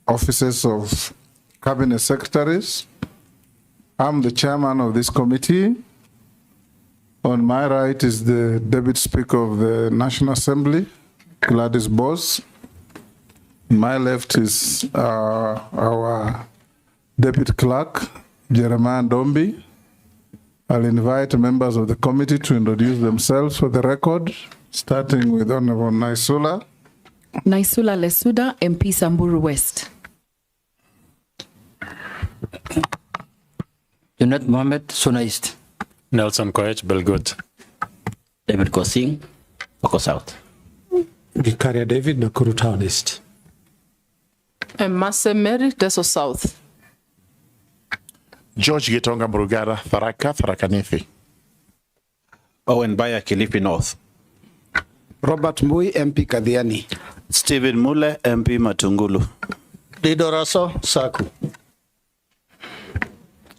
offices of cabinet secretaries. I'm the chairman of this committee. On my right is the Deputy Speaker of the National Assembly, Gladys Boss. On my left is our Deputy Clerk, Jeremiah Ndombi. I'll invite members of the committee to introduce themselves for the record, starting with Honorable Naisula. Naisula Lesuda, MP Samburu West. Junet Mohamed, Suna East. Nelson Koech, Belgut. David Kosing, Oko South. Gikaria David, Nakuru Town East. And Mase Mary, Deso South. George Gitonga Brugara, Tharaka Nithi. Owen Baya, Kilifi North. Robert Mui, MP Kadhiani. Stephen Mule, MP Matungulu. Dido Raso, Saku.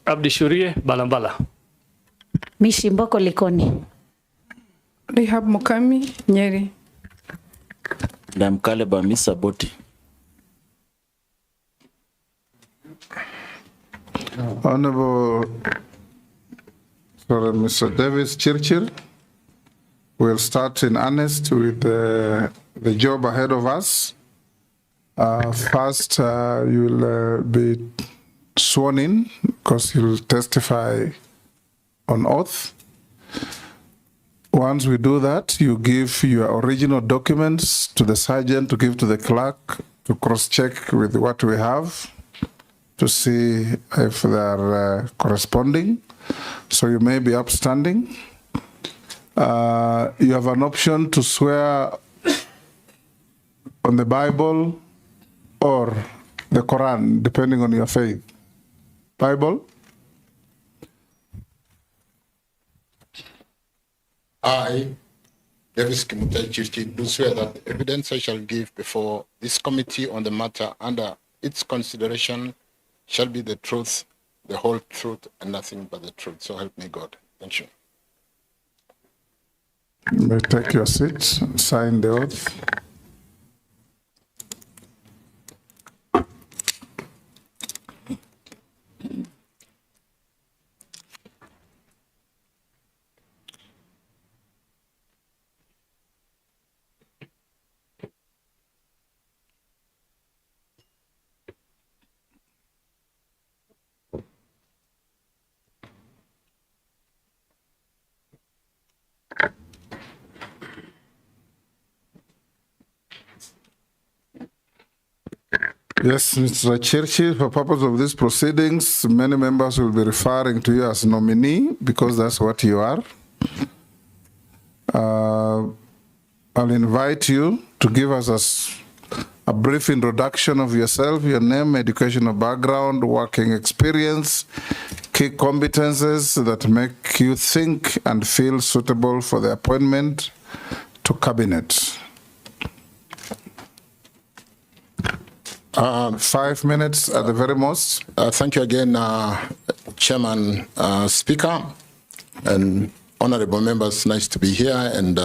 Abdi Shurie, Balambala. Mishimboko Likoni. Rehab Mukami, Nyeri. Damkale Bamisa Boti. Honorable Mr. Davis Chirchir, we'll start in earnest with the job ahead of us. First, you will be sworn in because you'll testify on oath. Once we do that, you give your original documents to the sergeant to give to the clerk to cross-check with what we have to see if they are corresponding. So you may be upstanding. You have an option to swear on the Bible or the Quran, depending on your faith. Bible? I, Davis Kimutai Chirchir, do swear that the evidence I shall give before this committee on the matter under its consideration shall be the truth, the whole truth, and nothing but the truth. So help me God. Thank you. You may take your seat, sign the oath. Yes, Mr. Chirchir, for purpose of these proceedings, many members will be referring to you as nominee because that's what you are. I'll invite you to give us a brief introduction of yourself, your name, educational background, working experience, key competences that make you think and feel suitable for the appointment to cabinet. 5 minutes at the very most. Thank you again, Chairman, Speaker, and honorable members. Nice to be here. And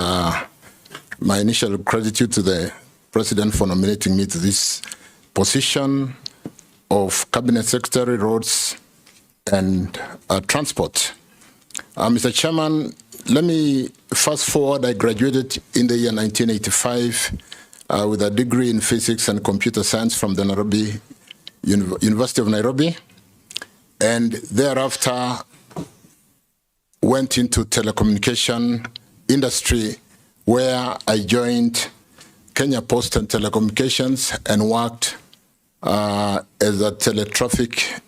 my initial gratitude to the President for nominating me to this position of Cabinet Secretary, Roads and Transport. Mr. Chairman, let me fast forward. I graduated in the year 1985 with a degree in physics and computer science from the University of Nairobi, and thereafter went into telecommunication industry, where I joined Kenya Post and Telecommunications and worked as a teletraffic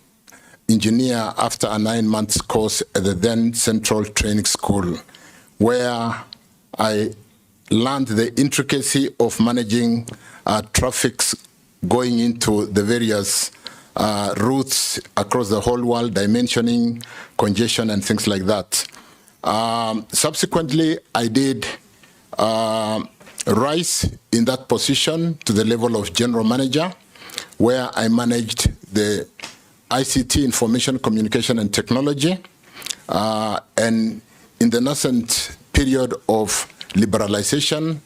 engineer after a 9-month course at the then Central Training School, where I learned the intricacy of managing traffics going into the various routes across the whole world, dimensioning, congestion, and things like that. Subsequently, I did rise in that position to the level of general manager, where I managed the ICT, Information, Communication, and Technology. And in the nascent period of liberalization,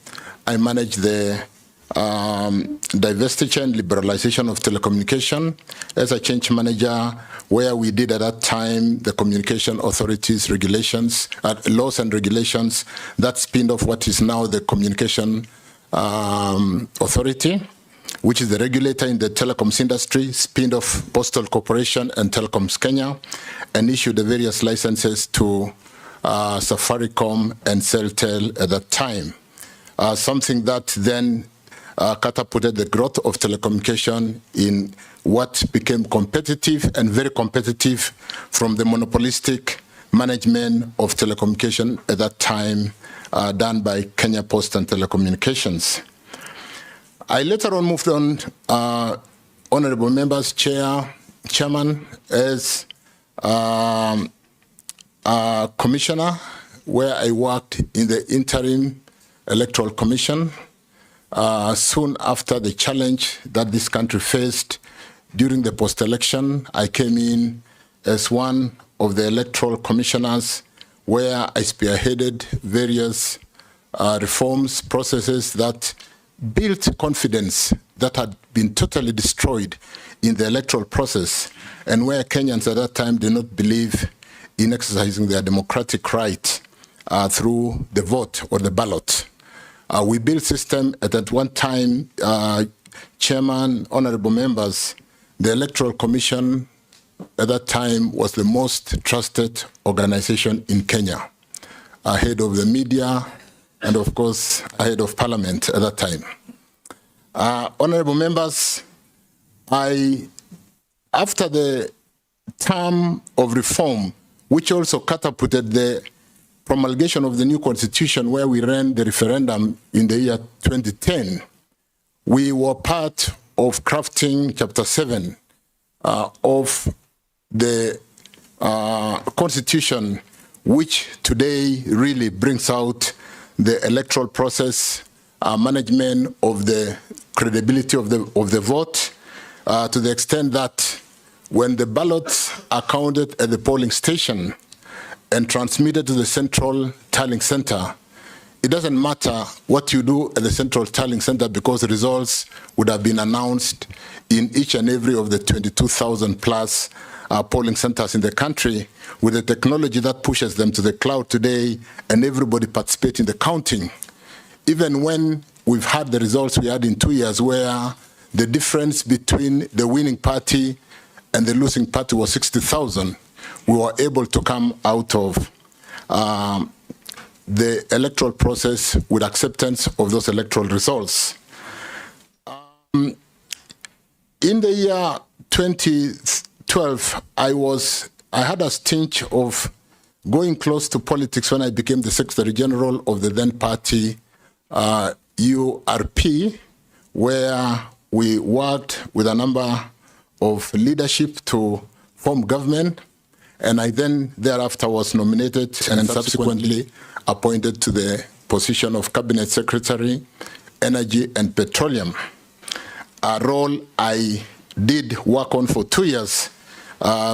I managed the divestiture and liberalization of telecommunication as a change manager, where we did at that time the communication authorities regulations, laws and regulations that spinned off what is now the communication authority, which is the regulator in the telecoms industry, spinned off Postal Corporation and Telecoms Kenya, and issued the various licenses to Safaricom and Celtel at that time. Something that then catapulted the growth of telecommunication in what became competitive and very competitive from the monopolistic management of telecommunication at that time done by Kenya Post and Telecommunications. I later on moved on, honorable members, chairman, as commissioner, where I worked in the interim electoral commission. Soon after the challenge that this country faced during the post-election, I came in as one of the electoral commissioners, where I spearheaded various reforms, processes that built confidence that had been totally destroyed in the electoral process, and where Kenyans at that time did not believe in exercising their democratic right through the vote or the ballot. We built system at one time, chairman, honorable members, the Electoral Commission at that time was the most trusted organization in Kenya, ahead of the media and of course ahead of parliament at that time. Honorable members, after the term of reform, which also catapulted the promulgation of the new constitution, where we ran the referendum in the year 2010, we were part of crafting Chapter 7 of the constitution, which today really brings out the electoral process, management of the credibility of the vote, to the extent that when the ballots are counted at the polling station and transmitted to the central tallying center, it doesn't matter what you do at the central tallying center, because the results would have been announced in each and every of the 22,000 plus polling centers in the country, with the technology that pushes them to the cloud today, and everybody participating in the counting. Even when we've had the results we had in 2 years, where the difference between the winning party and the losing party was 60,000, we were able to come out of the electoral process with acceptance of those electoral results. In the year 2012, I had a stint of going close to politics when I became the Secretary General of the then party URP, where we worked with a number of leadership to form government, and I then thereafter was nominated and subsequently appointed to the position of Cabinet Secretary, Energy and Petroleum, a role I did work on for 2 years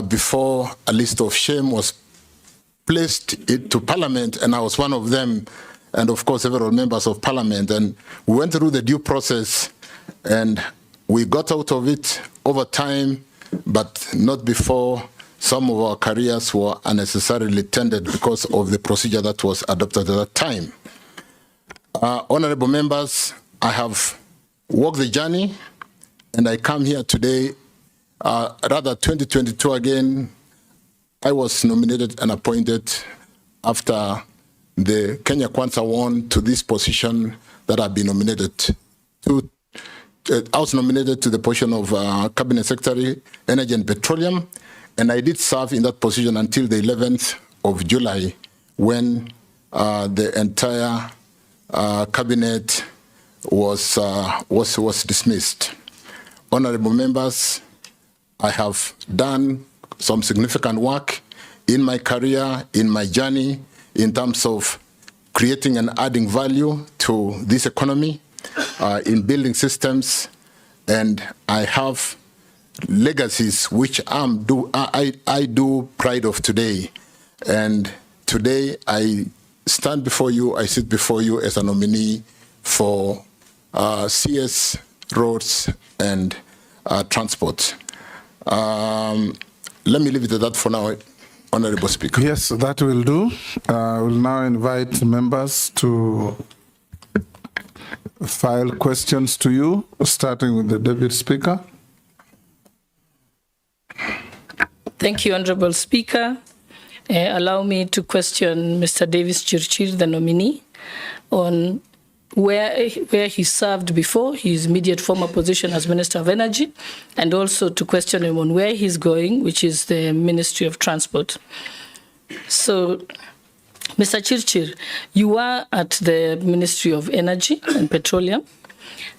before a list of shame was placed into Parliament, and I was one of them, and of course several members of Parliament, and we went through the due process, and we got out of it over time, but not before some of our careers were unnecessarily tainted because of the procedure that was adopted at that time. Honorable members, I have walked the journey, and I come here today, rather 2022 again. I was nominated and appointed after the Kenya Kwanza won to this position that I've been nominated to. I was nominated to the position of Cabinet Secretary, Energy and Petroleum, and I did serve in that position until the 11th of July, when the entire cabinet was dismissed. Honorable members, I have done some significant work in my career, in my journey, in terms of creating and adding value to this economy, in building systems, and I have legacies which I do pride of today. And today I stand before you, I sit before you as a nominee for CS, roads, and transport. Let me leave it at that for now, Honorable Speaker. Yes, that will do. We'll now invite members to file questions to you, starting with the Deputy Speaker. Thank you, Honorable Speaker. Allow me to question Mr. Davis Chirchir, the nominee, on where he served before, his immediate former position as Minister of Energy, and also to question him on where he's going, which is the Ministry of Transport. So, Mr. Chirchir, you are at the Ministry of Energy and Petroleum.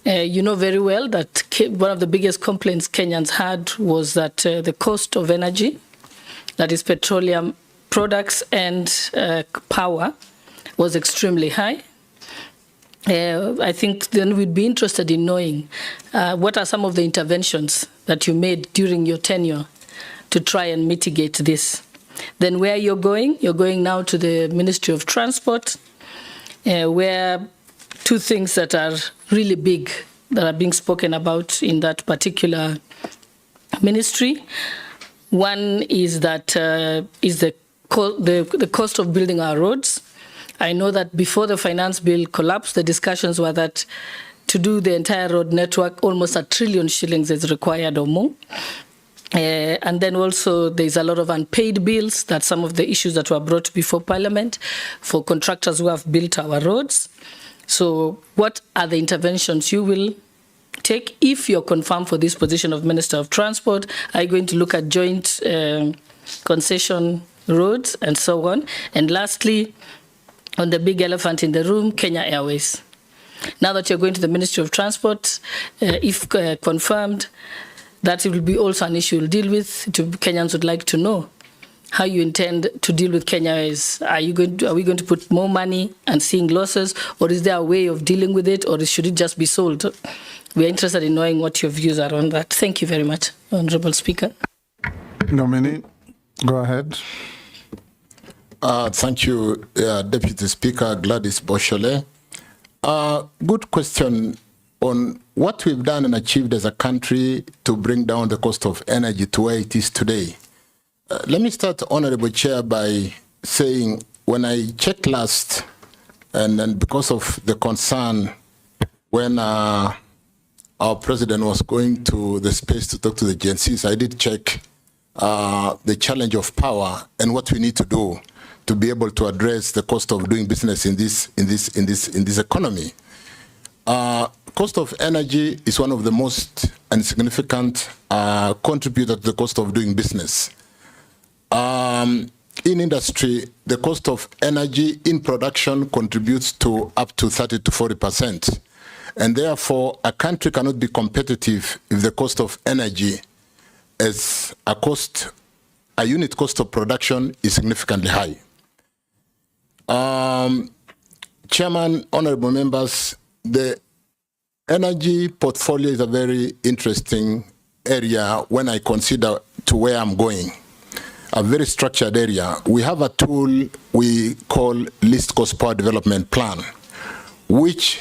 You know very well that one of the biggest complaints Kenyans had was that the cost of energy, that is petroleum products and power, was extremely high. I think then we'd be interested in knowing what are some of the interventions that you made during your tenure to try and mitigate this. Then where you're going now to the Ministry of Transport, where two things that are really big that are being spoken about in that particular ministry. One is that is the cost of building our roads. I know that before the finance bill collapsed, the discussions were that to do the entire road network, almost R1 trillion is required or more. And then also there's a lot of unpaid bills. That's some of the issues that were brought before Parliament for contractors who have built our roads. So what are the interventions you will take if you're confirmed for this position of Minister of Transport? Are you going to look at joint concession roads and so on? And lastly, on the big elephant in the room, Kenya Airways. Now that you're going to the Ministry of Transport, if confirmed, that will be also an issue you'll deal with. Kenyans would like to know how you intend to deal with Kenya Airways. Are we going to put more money and seeing losses, or is there a way of dealing with it, or should it just be sold? We're interested in knowing what your views are on that. Thank you very much, Honorable Speaker. Nominee, go ahead. Thank you, Deputy Speaker Gladys Boshole. Good question on what we've done and achieved as a country to bring down the cost of energy to where it is today. Let me start, Honorable Chair, by saying when I checked last, and because of the concern when our President was going to the space to talk to the Gen Zs, I did check the challenge of power and what we need to do to be able to address the cost of doing business in this economy. Cost of energy is one of the most insignificant contributor to the cost of doing business. In industry, the cost of energy in production contributes to up to 30 to 40%. And therefore, a country cannot be competitive if the cost of energy as a unit cost of production is significantly high. Chairman, honorable members, the energy portfolio is a very interesting area when I consider to where I'm going. A very structured area. We have a tool we call Least Cost Power Development Plan, which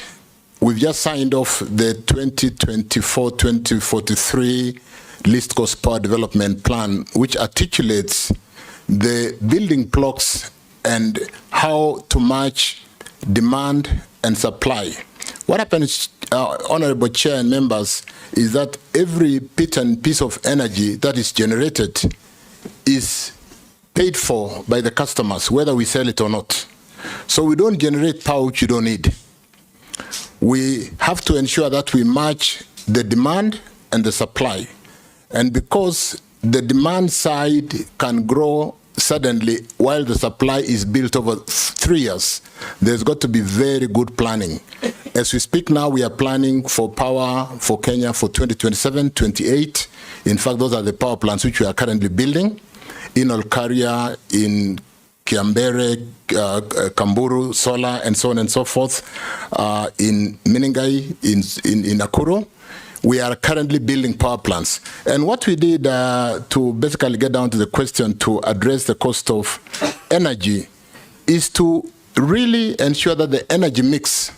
we've just signed off the 2024-2043 Least Cost Power Development Plan, which articulates the building blocks and how to match demand and supply. What happens, Honorable Chair and members, is that every bit and piece of energy that is generated is paid for by the customers, whether we sell it or not. So we don't generate power which you don't need. We have to ensure that we match the demand and the supply. And because the demand side can grow suddenly while the supply is built over 3 years, there's got to be very good planning. As we speak now, we are planning for power for Kenya for 2027, 28. In fact, those are the power plants which we are currently building in Olkaria, in Kiambere, Kamburu, Sola, and so on and so forth, in Meningai, in Nakuru. We are currently building power plants. And what we did to basically get down to the question to address the cost of energy is to really ensure that the energy mix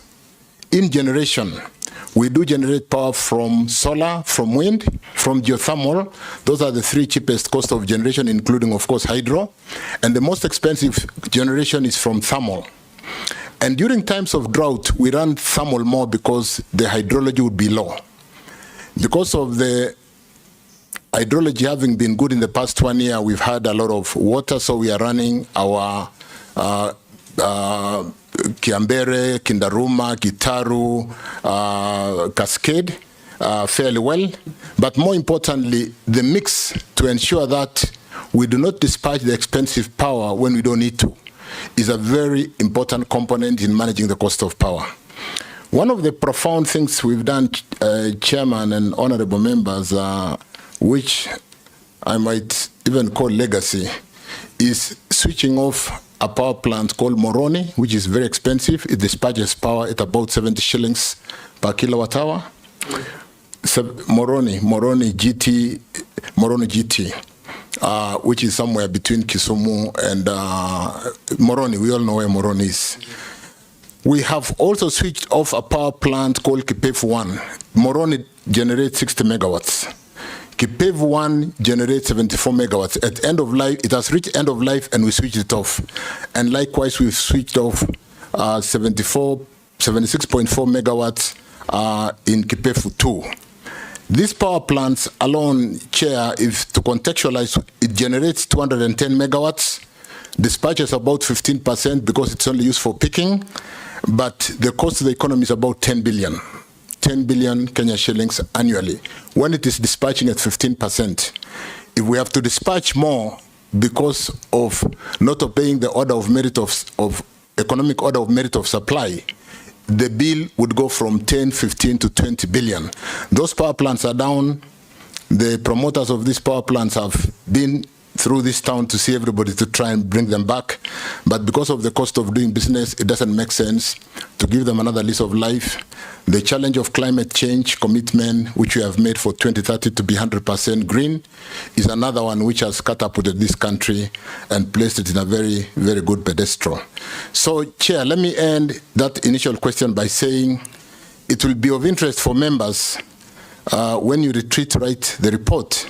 in generation We do generate power from solar, from wind, from geothermal. Those are the three cheapest cost of generation, including, of course, hydro. And the most expensive generation is from thermal. And during times of drought, we run thermal more because the hydrology would be low. Because of the hydrology having been good in the past 1 year, we've had a lot of water, so we are running our Kiambere, Kindaruma, Gitaru, Cascade fairly well. But more importantly, the mix to ensure that we do not dispatch the expensive power when we don't need to is a very important component in managing the cost of power. One of the profound things we've done, Chairman and honorable members, which I might even call legacy, is switching off a power plant called Moroni, which is very expensive. It dispatches power at about 70 shillings per kilowatt hour. So Moroni GT, which is somewhere between Kisumu and Moroni. We all know where Moroni is. We have also switched off a power plant called Kipevu 1. Moroni generates 60 megawatts. Kipevu 1 generates 74 megawatts. At end of life, it has reached end of life and we switched it off. And likewise, we've switched off 76.4 megawatts in Kipevu 2. These power plants alone, Chair, if to contextualize, it generates 210 megawatts, dispatches about 15% because it's only used for picking, but the cost to the economy is about 10 billion. 10 billion Kenya shillings annually, when it is dispatching at 15%. If we have to dispatch more because of not obeying the order of merit of economic order of merit of supply, the bill would go from 10, 15 to 20 billion. Those power plants are down. The promoters of these power plants have been through this town to see everybody to try and bring them back. But because of the cost of doing business, it doesn't make sense to give them another lease of life. The challenge of climate change commitment, which we have made for 2030 to be 100% green, is another one which has catapulted this country and placed it in a very, very good pedestal. So, Chair, let me end that initial question by saying it will be of interest for members when you write the report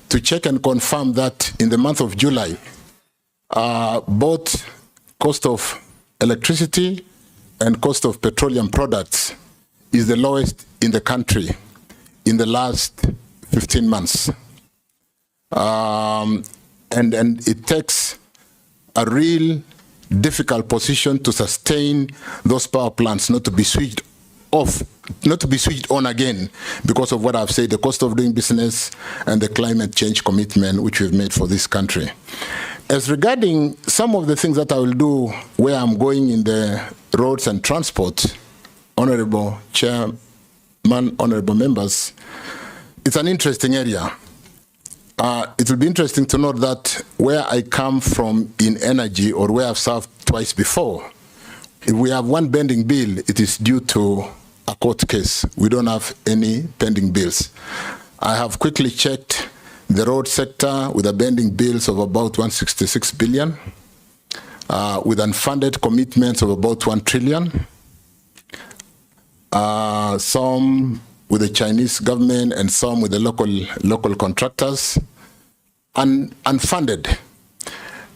to check and confirm that in the month of July, both cost of electricity and cost of petroleum products is the lowest in the country in the last 15 months. And it takes a real difficult position to sustain those power plants not to be switched off, not to be switched on again because of what I've said, the cost of doing business and the climate change commitment which we've made for this country. As regarding some of the things that I will do where I'm going in the roads and transport, Honorable Chairman, honorable members, it's an interesting area. It will be interesting to note that where I come from in energy or where I've served twice before, if we have one pending bill, it is due to a court case. We don't have any pending bills. I have quickly checked the road sector with a pending bills of about 166 billion, with unfunded commitments of about 1 trillion, some with the Chinese government and some with the local contractors, unfunded.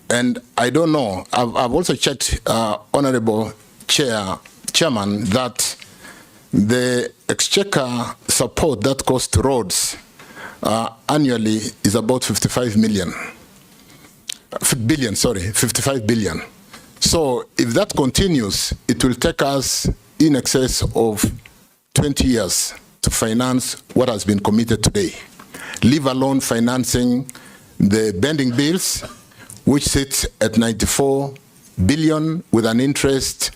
And I don't know, I've also checked, Honorable Chairman, that the exchequer support that goes to roads annually is about 55 billion. So if that continues, it will take us in excess of 20 years to finance what has been committed today, leave alone financing the pending bills, which sits at 94 billion with an interest,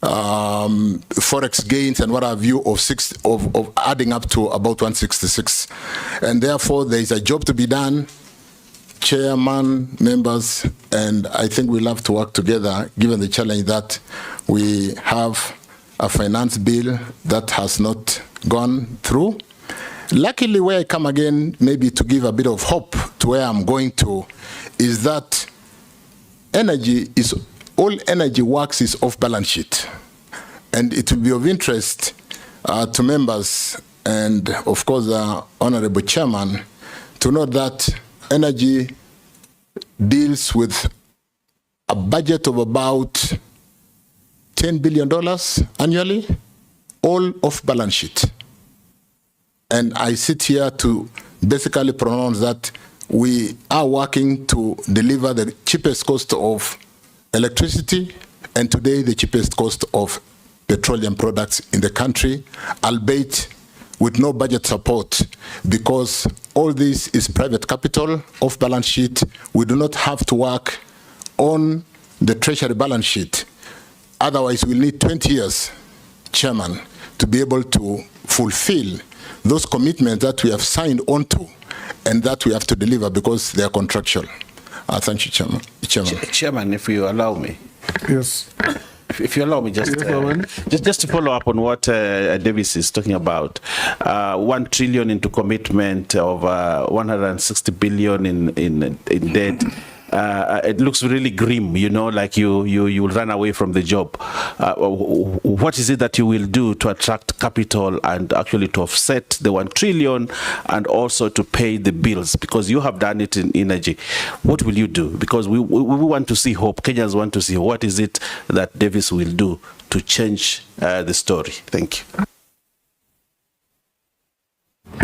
forex gains and what have you of adding up to about 166. And therefore there is a job to be done, Chairman, members, and I think we'll have to work together given the challenge that we have a finance bill that has not gone through. Luckily, where I come again, maybe to give a bit of hope to where I'm going to, is that all energy works is off balance sheet. And it will be of interest to members and, of course, Honorable Chairman to note that energy deals with a budget of about $10 billion annually, all off balance sheet. And I sit here to basically pronounce that we are working to deliver the cheapest cost of electricity and today the cheapest cost of petroleum products in the country, albeit with no budget support, because all this is private capital off balance sheet. We do not have to work on the treasury balance sheet. Otherwise, we'll need 20 years, Chairman, to be able to fulfill those commitments that we have signed onto and that we have to deliver because they are contractual. Thank you, Chairman. Chairman, if you allow me. Yes. If you allow me, just to follow up on what Davis is talking about, 1 trillion into commitment of 160 billion in debt. It looks really grim, you know, like you will run away from the job. What is it that you will do to attract capital and actually to offset the 1 trillion and also to pay the bills? Because you have done it in energy. What will you do? Because we want to see hope. Kenyans want to see what is it that Davis will do to change the story. Thank you.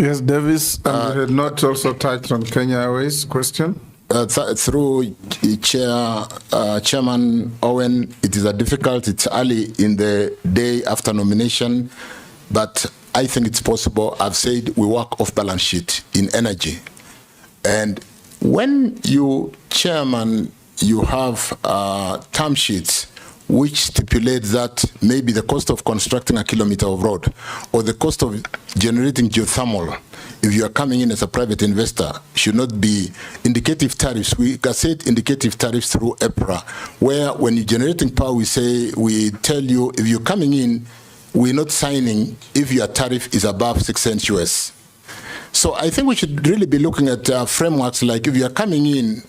Yes, Davis, and you had not also touched on Kenya Airways question. Through Chairman Owen, it is difficult. It's early in the day after nomination, but I think it's possible. I've said we work off balance sheet in energy. And when you, Chairman, you have term sheets which stipulate that maybe the cost of constructing a kilometer of road or the cost of generating geothermal, if you are coming in as a private investor, should not be indicative tariffs. We can set indicative tariffs through EPRA, where when you're generating power, we tell you if you're coming in, we're not signing if your tariff is above 6 cents US. So I think we should really be looking at frameworks like if you are coming in,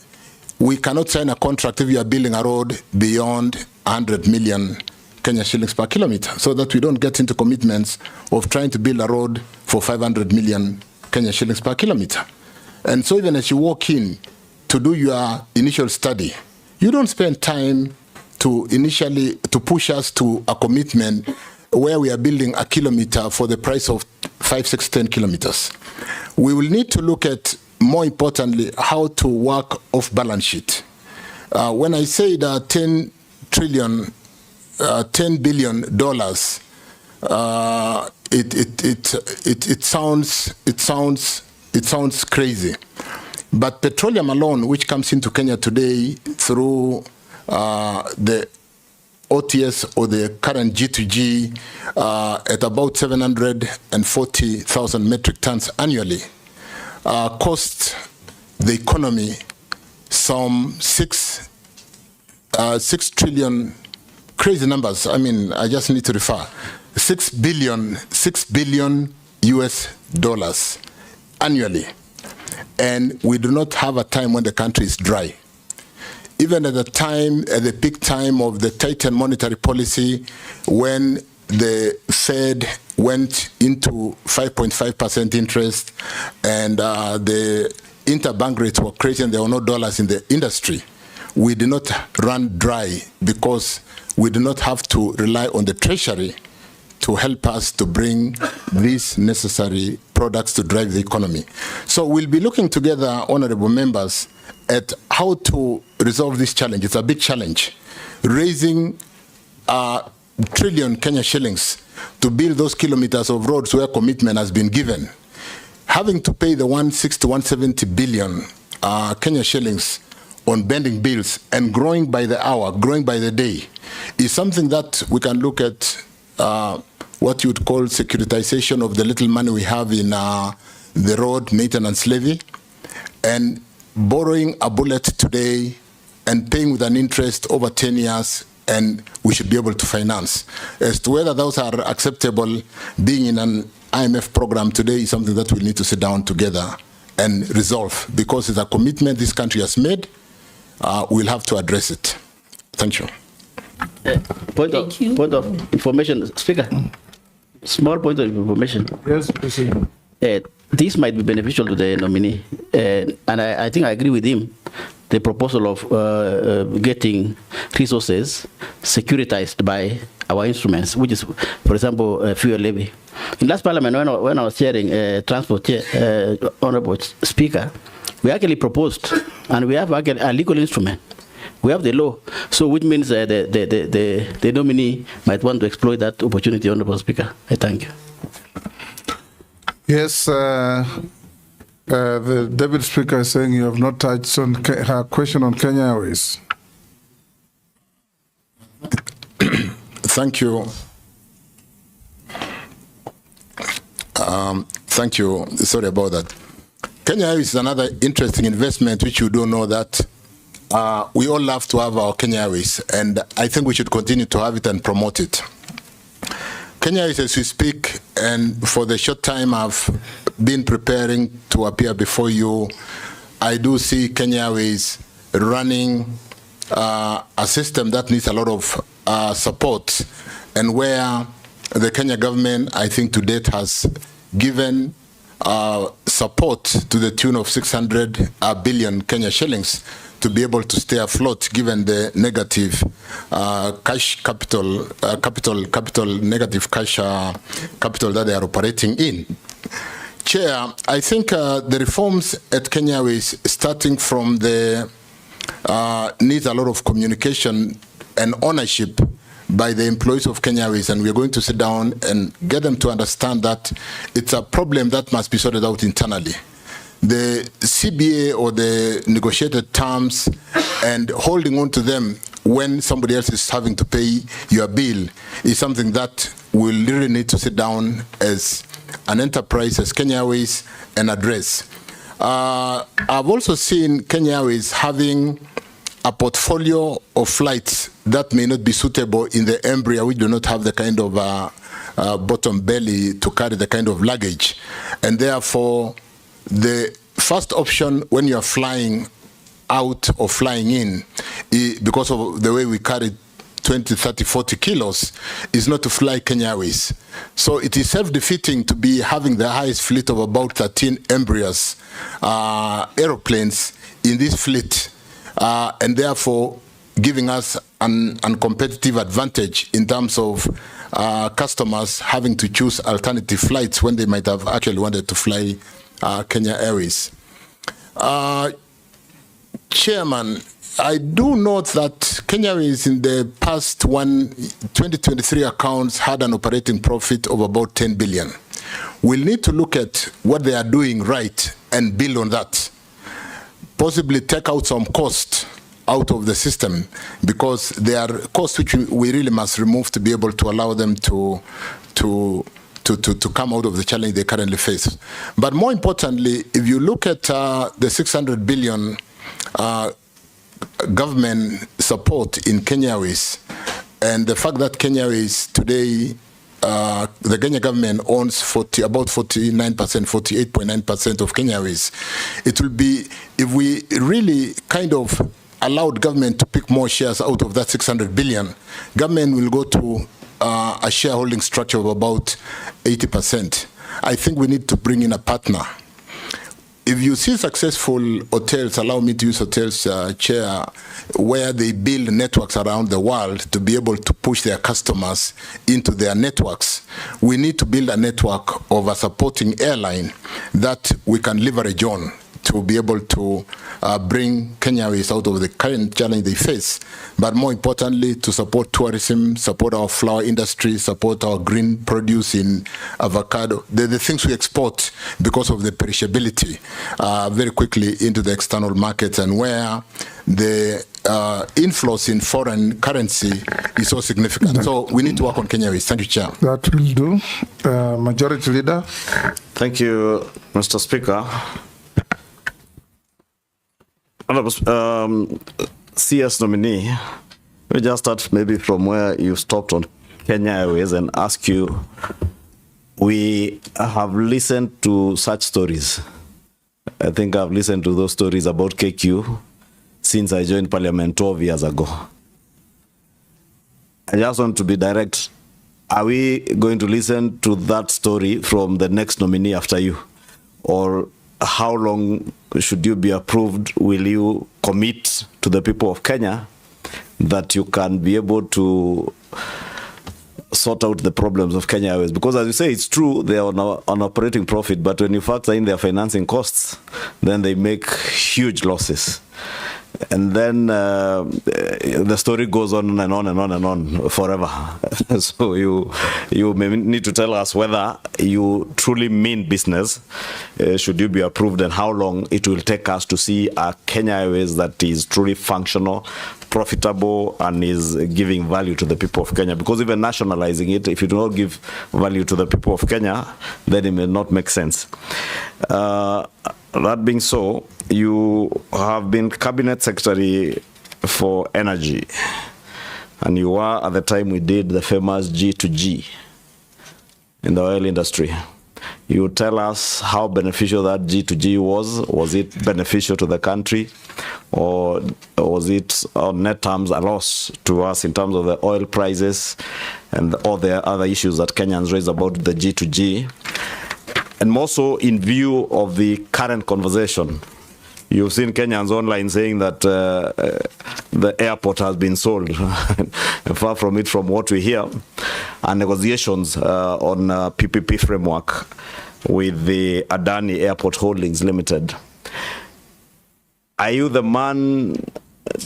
we cannot sign a contract if you are building a road beyond 100 million Kenya shillings per kilometer, so that we don't get into commitments of trying to build a road for 500 million Kenya shillings per kilometer. And so even as you walk in to do your initial study, you don't spend time to push us to a commitment where we are building a kilometer for the price of 5, 6, 10 kilometers. We will need to look at, more importantly, how to work off balance sheet. When I say that $10 billion, it sounds crazy. But petroleum alone, which comes into Kenya today through the OTS or the current G2G at about 740,000 metric tons annually, cost the economy some 6 trillion, crazy numbers. I mean, I just need to refer. 6 billion US dollars annually. And we do not have a time when the country is dry. Even at the peak time of the tightened monetary policy, when the Fed went into 5.5% interest and the interbank rates were crazy and there were no dollars in the industry, we did not run dry because we do not have to rely on the treasury to help us to bring these necessary products to drive the economy. So we'll be looking together, honorable members, at how to resolve this challenge. It's a big challenge. Raising a trillion Kenya shillings to build those kilometers of roads where commitment has been given. Having to pay the 160, 170 billion Kenya shillings on bending bills and growing by the hour, growing by the day, is something that we can look at what you would call securitization of the little money we have in the road maintenance levy, and borrowing a bullet today and paying with an interest over 10 years, and we should be able to finance. As to whether those are acceptable, being in an IMF program today is something that we'll need to sit down together and resolve, because it's a commitment this country has made. We'll have to address it. Thank you. Point of information, Speaker. Small point of information. Yes, President. This might be beneficial to the nominee, and I think I agree with him. The proposal of getting resources securitized by our instruments, which is, for example, fuel levy. In last parliament, when I was chairing transport, Honorable Speaker, we actually proposed, and we have actually a legal instrument. We have the law, so which means the nominee might want to exploit that opportunity, Honorable Speaker. I thank you. Yes, the Deputy Speaker is saying you have not touched on her question on Kenya Airways. Thank you. Thank you. Sorry about that. Kenya Airways is another interesting investment which you do know that we all love to have our Kenya Airways, and I think we should continue to have it and promote it. Kenya Airways, as we speak, and for the short time I've been preparing to appear before you, I do see Kenya Airways running a system that needs a lot of support, and where the Kenya government, I think to date, has given support to the tune of 600 billion Kenya shillings to be able to stay afloat given the negative negative cash capital that they are operating in. Chair, I think the reforms at Kenya Airways, starting from the needs a lot of communication and ownership by the employees of Kenya Airways, and we're going to sit down and get them to understand that it's a problem that must be sorted out internally. The CBA or the negotiated terms and holding on to them when somebody else is having to pay your bill is something that we'll really need to sit down as an enterprise, as Kenya Airways, and address. I've also seen Kenya Airways having a portfolio of flights that may not be suitable in the Embraer, which do not have the kind of bottom belly to carry the kind of luggage. And therefore, the first option when you're flying out or flying in, because of the way we carry 20, 30, 40 kilos, is not to fly Kenya Airways. So it is self-defeating to be having the highest fleet of about 13 Embraers aeroplanes in this fleet, and therefore giving us an uncompetitive advantage in terms of customers having to choose alternative flights when they might have actually wanted to fly Kenya Airways. Chairman, I do note that Kenya Airways in the past 2023 accounts had an operating profit of about 10 billion. We'll need to look at what they are doing right and build on that. Possibly take out some cost out of the system, because there are costs which we really must remove to be able to allow them to come out of the challenge they currently face. But more importantly, if you look at the 600 billion government support in Kenya Airways, and the fact that Kenya Airways today, the Kenya government owns about 49%, 48.9% of Kenya Airways, it will be, if we really kind of allowed government to pick more shares out of that 600 billion, government will go to a shareholding structure of about 80%. I think we need to bring in a partner. If you see successful hotels, allow me to use hotels, Chair, where they build networks around the world to be able to push their customers into their networks, we need to build a network of a supporting airline that we can leverage on to be able to bring Kenya Airways out of the current challenge they face, but more importantly, to support tourism, support our flower industry, support our green produce in avocado, the things we export because of the perishability very quickly into the external markets, and where the inflows in foreign currency is so significant. So we need to work on Kenya Airways. Thank you, Chair. That will do. Majority Leader. Thank you, Mr. Speaker. Honorable CS nominee, we just start maybe from where you stopped on Kenya Airways and ask you, we have listened to such stories. I think I've listened to those stories about KQ since I joined Parliament 12 years ago. I just want to be direct are we going to listen to that story from the next nominee after you? Or how long should you be approved? Will you commit to the people of Kenya that you can be able to sort out the problems of Kenya Airways? Because as you say, it's true, they are on operating profit, but when you factor in their financing costs, then they make huge losses. And then the story goes on and on and on and on forever. So you may need to tell us whether you truly mean business, should you be approved, and how long it will take us to see a Kenya Airways that is truly functional, profitable, and is giving value to the people of Kenya. Because even nationalizing it, if you do not give value to the people of Kenya, then it may not make sense. That being so, you have been Cabinet Secretary for Energy, and you were at the time we did the famous G2G in the oil industry. You tell us how beneficial that G2G was. Was it beneficial to the country, or was it on net terms a loss to us in terms of the oil prices and all the other issues that Kenyans raise about the G2G? And more so in view of the current conversation. You've seen Kenyans online saying that the airport has been sold. Far from it from what we hear. And negotiations on PPP framework with the Adani Airport Holdings Limited. Are you the man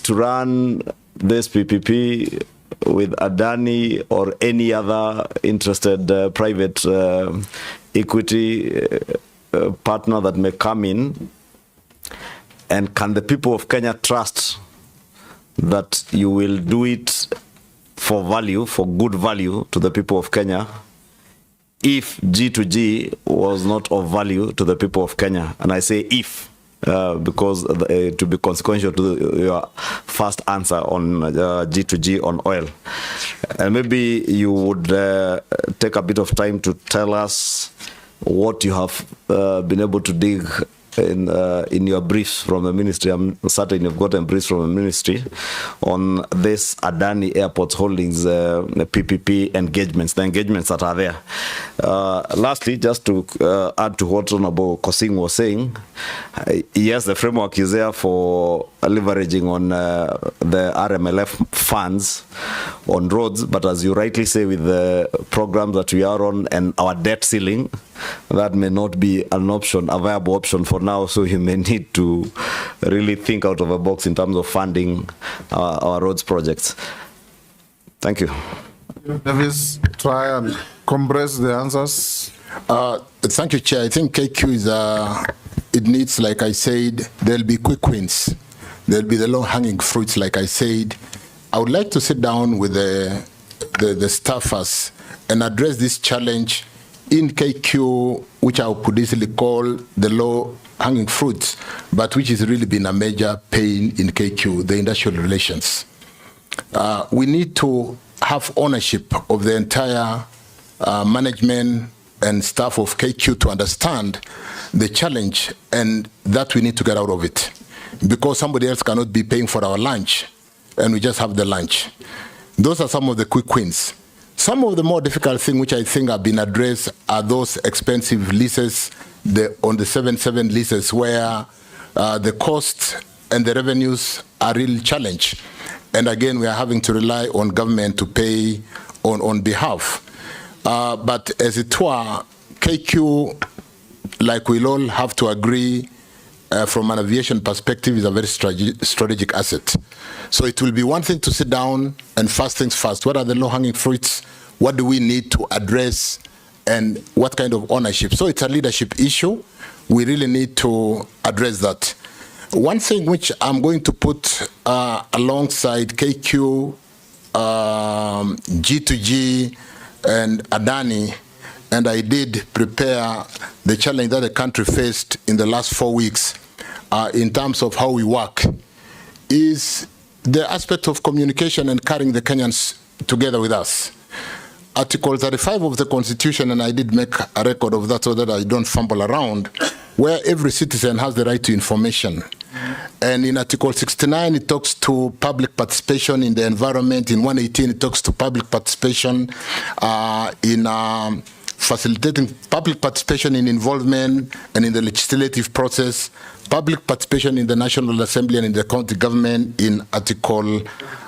to run this PPP with Adani or any other interested private equity partner that may come in? And can the people of Kenya trust that you will do it for value, for good value to the people of Kenya, if G2G was not of value to the people of Kenya? And I say if, because to be consequential to your first answer on G2G on oil. And maybe you would take a bit of time to tell us what you have been able to dig in your briefs from the ministry. I'm certain you've gotten briefs from the ministry on this Adani Airport Holdings PPP engagements, the engagements that are there. Lastly, just to add to what Honorable Kosing was saying, yes, the framework is there for leveraging on the RMLF funds on roads, but as you rightly say, with the programs that we are on and our debt ceiling, that may not be an option, a viable option for now, so you may need to really think out of the box in terms of funding our roads projects. Thank you. Davis, try and compress the answers. Thank you, Chair. I think KQ is, it needs, like I said, there'll be quick wins. There'll be the low-hanging fruits, like I said. I would like to sit down with the staffers and address this challenge in KQ, which I could easily call the low-hanging fruits, but which has really been a major pain in KQ, the industrial relations. We need to have ownership of the entire management and staff of KQ to understand the challenge and that we need to get out of it, because somebody else cannot be paying for our lunch and we just have the lunch. Those are some of the quick wins. Some of the more difficult things which I think have been addressed are those expensive leases, on the 7 leases, where the costs and the revenues are really challenged. And again, we are having to rely on government to pay on behalf. But as it were, KQ, like we'll all have to agree, from an aviation perspective, is a very strategic asset. So it will be one thing to sit down and first things first. What are the low-hanging fruits? What do we need to address? And what kind of ownership? So it's a leadership issue. We really need to address that. One thing which I'm going to put alongside KQ, G2G, and Adani, and I did prepare the challenge that the country faced in the last 4 weeks in terms of how we work, is the aspect of communication and carrying the Kenyans together with us. Article 35 of the Constitution, and I did make a record of that so that I don't fumble around, where every citizen has the right to information. And in Article 69, it talks to public participation in the environment. In 118, it talks to public participation in facilitating public participation in involvement and in the legislative process, public participation in the National Assembly and in the county government in Article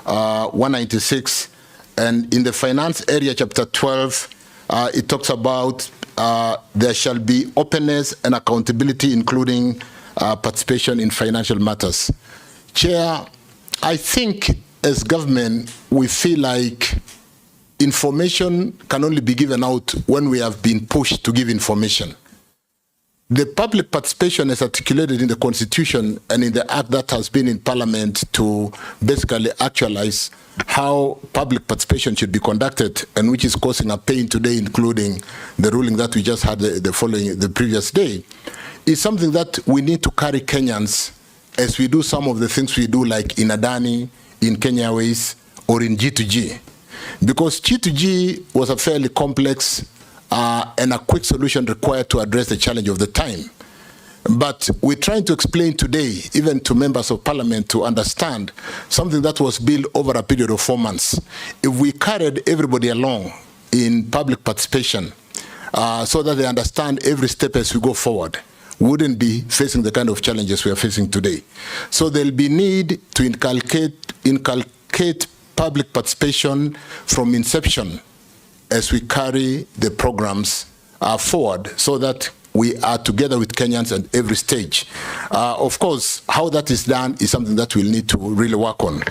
196. And in the finance area, Chapter 12, it talks about there shall be openness and accountability, including participation in financial matters. Chair, I think as government, we feel like information can only be given out when we have been pushed to give information. The public participation is articulated in the Constitution and in the act that has been in Parliament to basically actualize how public participation should be conducted, and which is causing a pain today, including the ruling that we just had the previous day, is something that we need to carry Kenyans as we do some of the things we do, like in Adani, in Kenya Airways, or in G2G. Because G2G was a fairly complex and a quick solution required to address the challenge of the time. But we're trying to explain today, even to members of Parliament, to understand something that was built over a period of 4 months. If we carried everybody along in public participation so that they understand every step as we go forward, we wouldn't be facing the kind of challenges we are facing today. So there'll be need to inculcate public participation from inception as we carry the programs forward, so that we are together with Kenyans at every stage. Of course, how that is done is something that we'll need to really work on.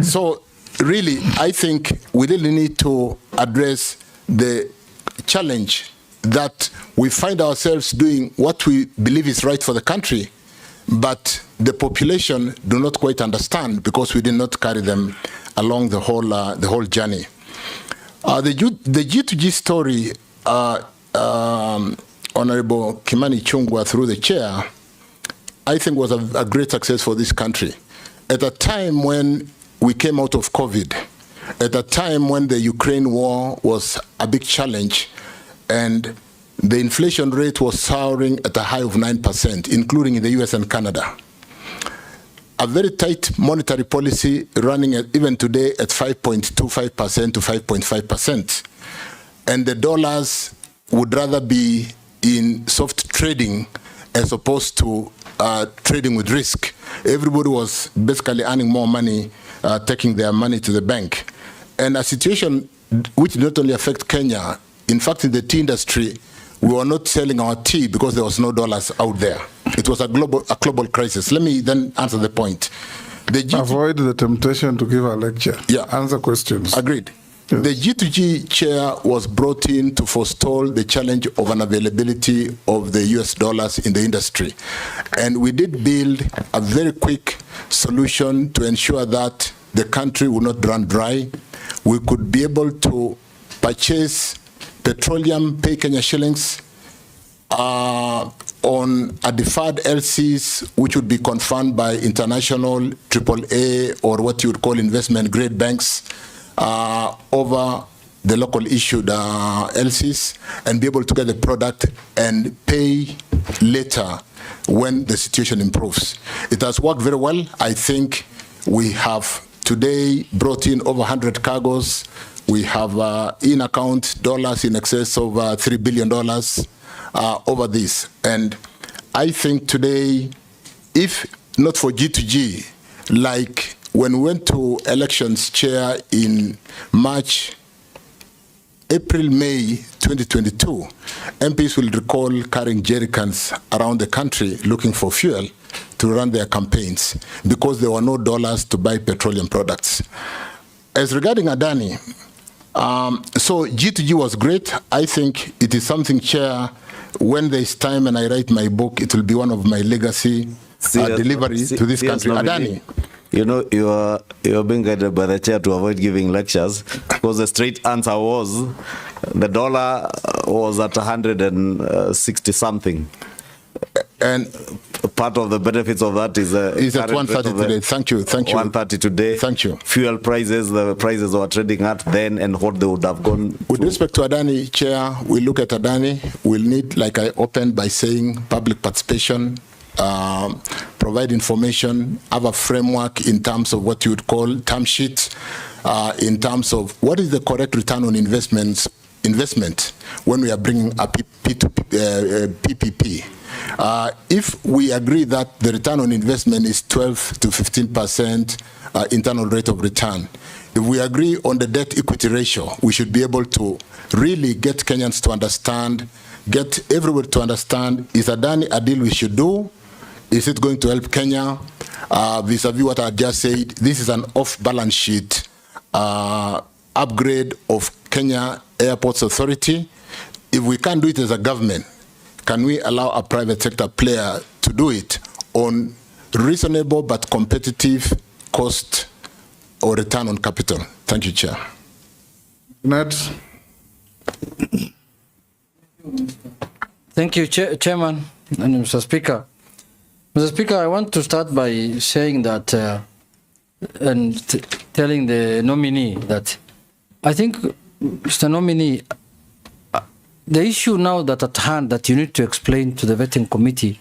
So really, I think we really need to address the challenge that we find ourselves doing what we believe is right for the country, but the population do not quite understand because we did not carry them along the whole journey. The G2G story, Honorable Kimani Chungwa, through the chair, I think was a great success for this country. At a time when we came out of COVID, at a time when the Ukraine war was a big challenge, and the inflation rate was soaring at a high of 9%, including in the US and Canada. A very tight monetary policy running even today at 5.25% to 5.5%. And the dollars would rather be in soft trading as opposed to trading with risk. Everybody was basically earning more money, taking their money to the bank. And a situation which did not only affect Kenya, in fact, in the tea industry, we were not selling our tea because there was no dollars out there. It was a global crisis. Let me then answer the point. Avoid the temptation to give a lecture. Yeah. Answer questions. Agreed. Yes. The G2G chair was brought in to forestall the challenge of unavailability of the US dollars in the industry. And we did build a very quick solution to ensure that the country would not run dry. We could be able to purchase petroleum, pay Kenya shillings, on a deferred LCs, which would be confirmed by international AAA or what you would call investment grade banks over the local issued LCs, and be able to get the product and pay later when the situation improves. It has worked very well. I think we have today brought in over 100 cargoes. We have in-account dollars in excess of $3 billion over this. And I think today, if not for G2G, like when we went to elections, Chair, in April, May 2022, MPs will recall carrying jerrycans around the country looking for fuel to run their campaigns because there were no dollars to buy petroleum products. As regarding Adani, so G2G was great. I think it is something, Chair, when there's time and I write my book, it will be one of my legacy delivery to this country. Adani. You know, you are being guided by the chair to avoid giving lectures, because the straight answer was the dollar was at 160 something. And part of the benefits of that is at 130 today. Thank you. 130 today. Thank you. Fuel prices, the prices were trading at then, and what they would have gone. With respect to Adani, Chair, we look at Adani. We'll need, like I opened by saying, public participation provide information, have a framework in terms of what you would call term sheets, in terms of what is the correct return on investment when we are bringing a PPP. If we agree that the return on investment is 12 to 15% internal rate of return, if we agree on the debt equity ratio, we should be able to really get Kenyans to understand, get everyone to understand, is Adani a deal we should do? Is it going to help Kenya? Vis-a-vis what I just said, this is an off-balance sheet upgrade of Kenya Airports Authority. If we can't do it as a government, can we allow a private sector player to do it on reasonable but competitive cost or return on capital? Thank you, Chair. Ned. Thank you, Chairman and Mr. Speaker. Mr. Speaker, I want to start by saying that telling the nominee that I think, Mr. Nominee, the issue now that at hand that you need to explain to the vetting committee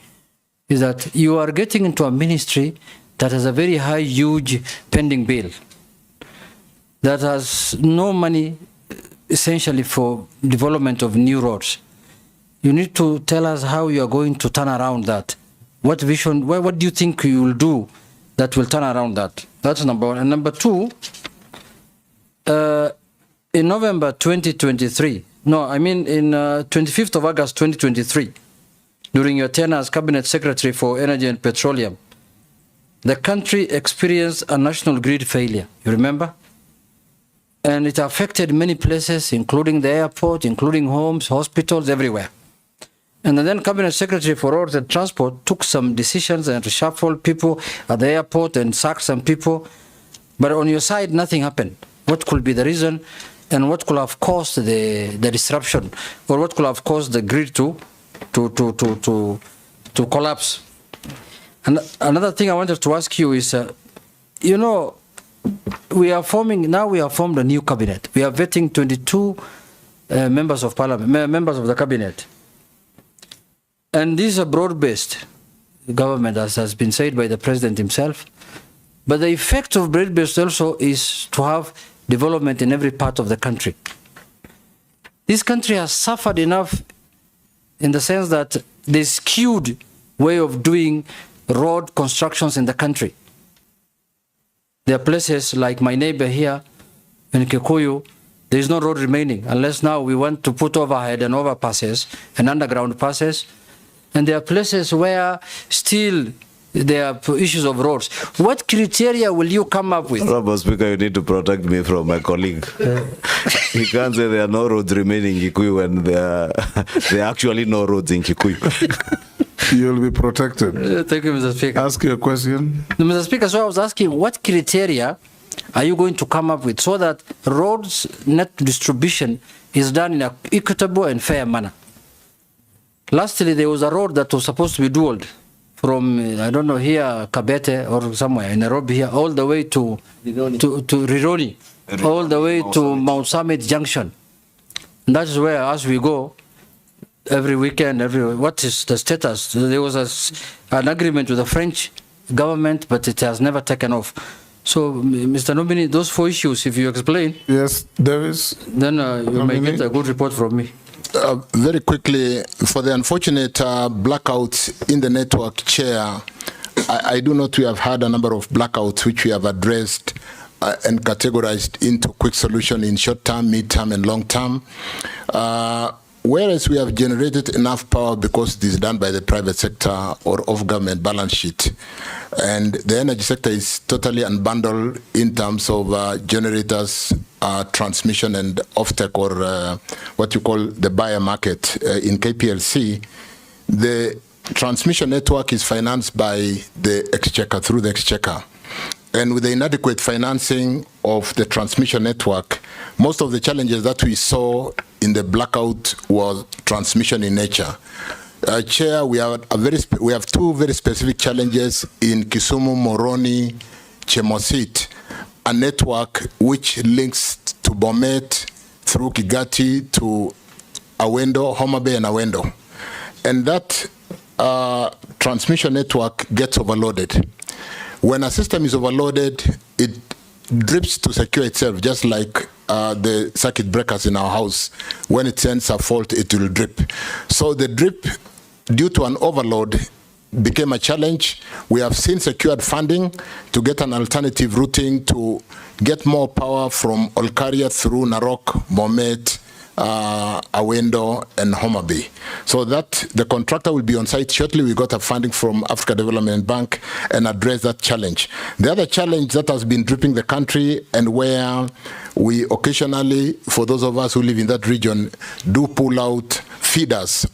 is that you are getting into a ministry that has a very high, huge pending bill that has no money essentially for development of new roads. You need to tell us how you are going to turn around that. What vision, what do you think you will do that will turn around that? That's number one. And number two, in November 2023, no, I mean in 25th of August 2023, during your tenure as Cabinet Secretary for Energy and Petroleum, the country experienced a national grid failure. You remember? And it affected many places, including the airport, including homes, hospitals, everywhere. And the then Cabinet Secretary for Roads and Transport took some decisions and reshuffled people at the airport and sacked some people. But on your side, nothing happened. What could be the reason, and what could have caused the disruption, or what could have caused the grid to collapse? And another thing I wanted to ask you is, you know, we have formed a new cabinet. We are vetting 22 members of parliament, members of the cabinet. And this is a broad-based government, as has been said by the president himself. But the effect of broad-based also is to have development in every part of the country. This country has suffered enough in the sense that the skewed way of doing road constructions in the country. There are places like my neighbor here in Kikuyu, there is no road remaining, unless now we want to put overhead and overpasses and underground passes. And there are places where still there are issues of roads. What criteria will you come up with? Mr. Speaker, you need to protect me from my colleague. You can't say there are no roads remaining in Kikuyu when there are actually no roads in Kikuyu. You'll be protected. Thank you, Mr. Speaker. Ask your question. No, Mr. Speaker, so I was asking, what criteria are you going to come up with so that roads net distribution is done in an equitable and fair manner? Lastly, there was a road that was supposed to be dualed from, I don't know, here, Kabete or somewhere in Nairobi here, all the way to Rironi, all the way to Mount Summit Junction. And that is where, as we go, every weekend, what is the status? There was an agreement with the French government, but it has never taken off. So, Mr. Nominee, those 4 issues, if you explain, yes, Davis, then you may get a good report from me. Very quickly, for the unfortunate blackouts in the network, Chair, I do note we have had a number of blackouts which we have addressed and categorized into quick solution in short term, mid term, and long term. Whereas we have generated enough power because it is done by the private sector or off-government balance sheet. And the energy sector is totally unbundled in terms of generators, transmission and offtake, or what you call the buyer market in KPLC. The transmission network is financed by the exchequer, through the exchequer. And with the inadequate financing of the transmission network, most of the challenges that we saw in the blackout was transmission in nature. Chair, we have 2 very specific challenges in Kisumu, Moroni, Chemosit, a network which links to Bomet through Kigati to Awendo, Homa Bay and Awendo. And that transmission network gets overloaded. When a system is overloaded, it drips to secure itself, just like the circuit breakers in our house. When it sends a fault, it will drip. So the drip, due to an overload, became a challenge. We have seen secured funding to get an alternative routing to get more power from Olkaria through Narok, Bomet, Awendo, and Homa Bay. So that the contractor will be on site shortly. We got a funding from Africa Development Bank and address that challenge. The other challenge that has been dripping the country, and where we occasionally, for those of us who live in that region, do pull out feeders.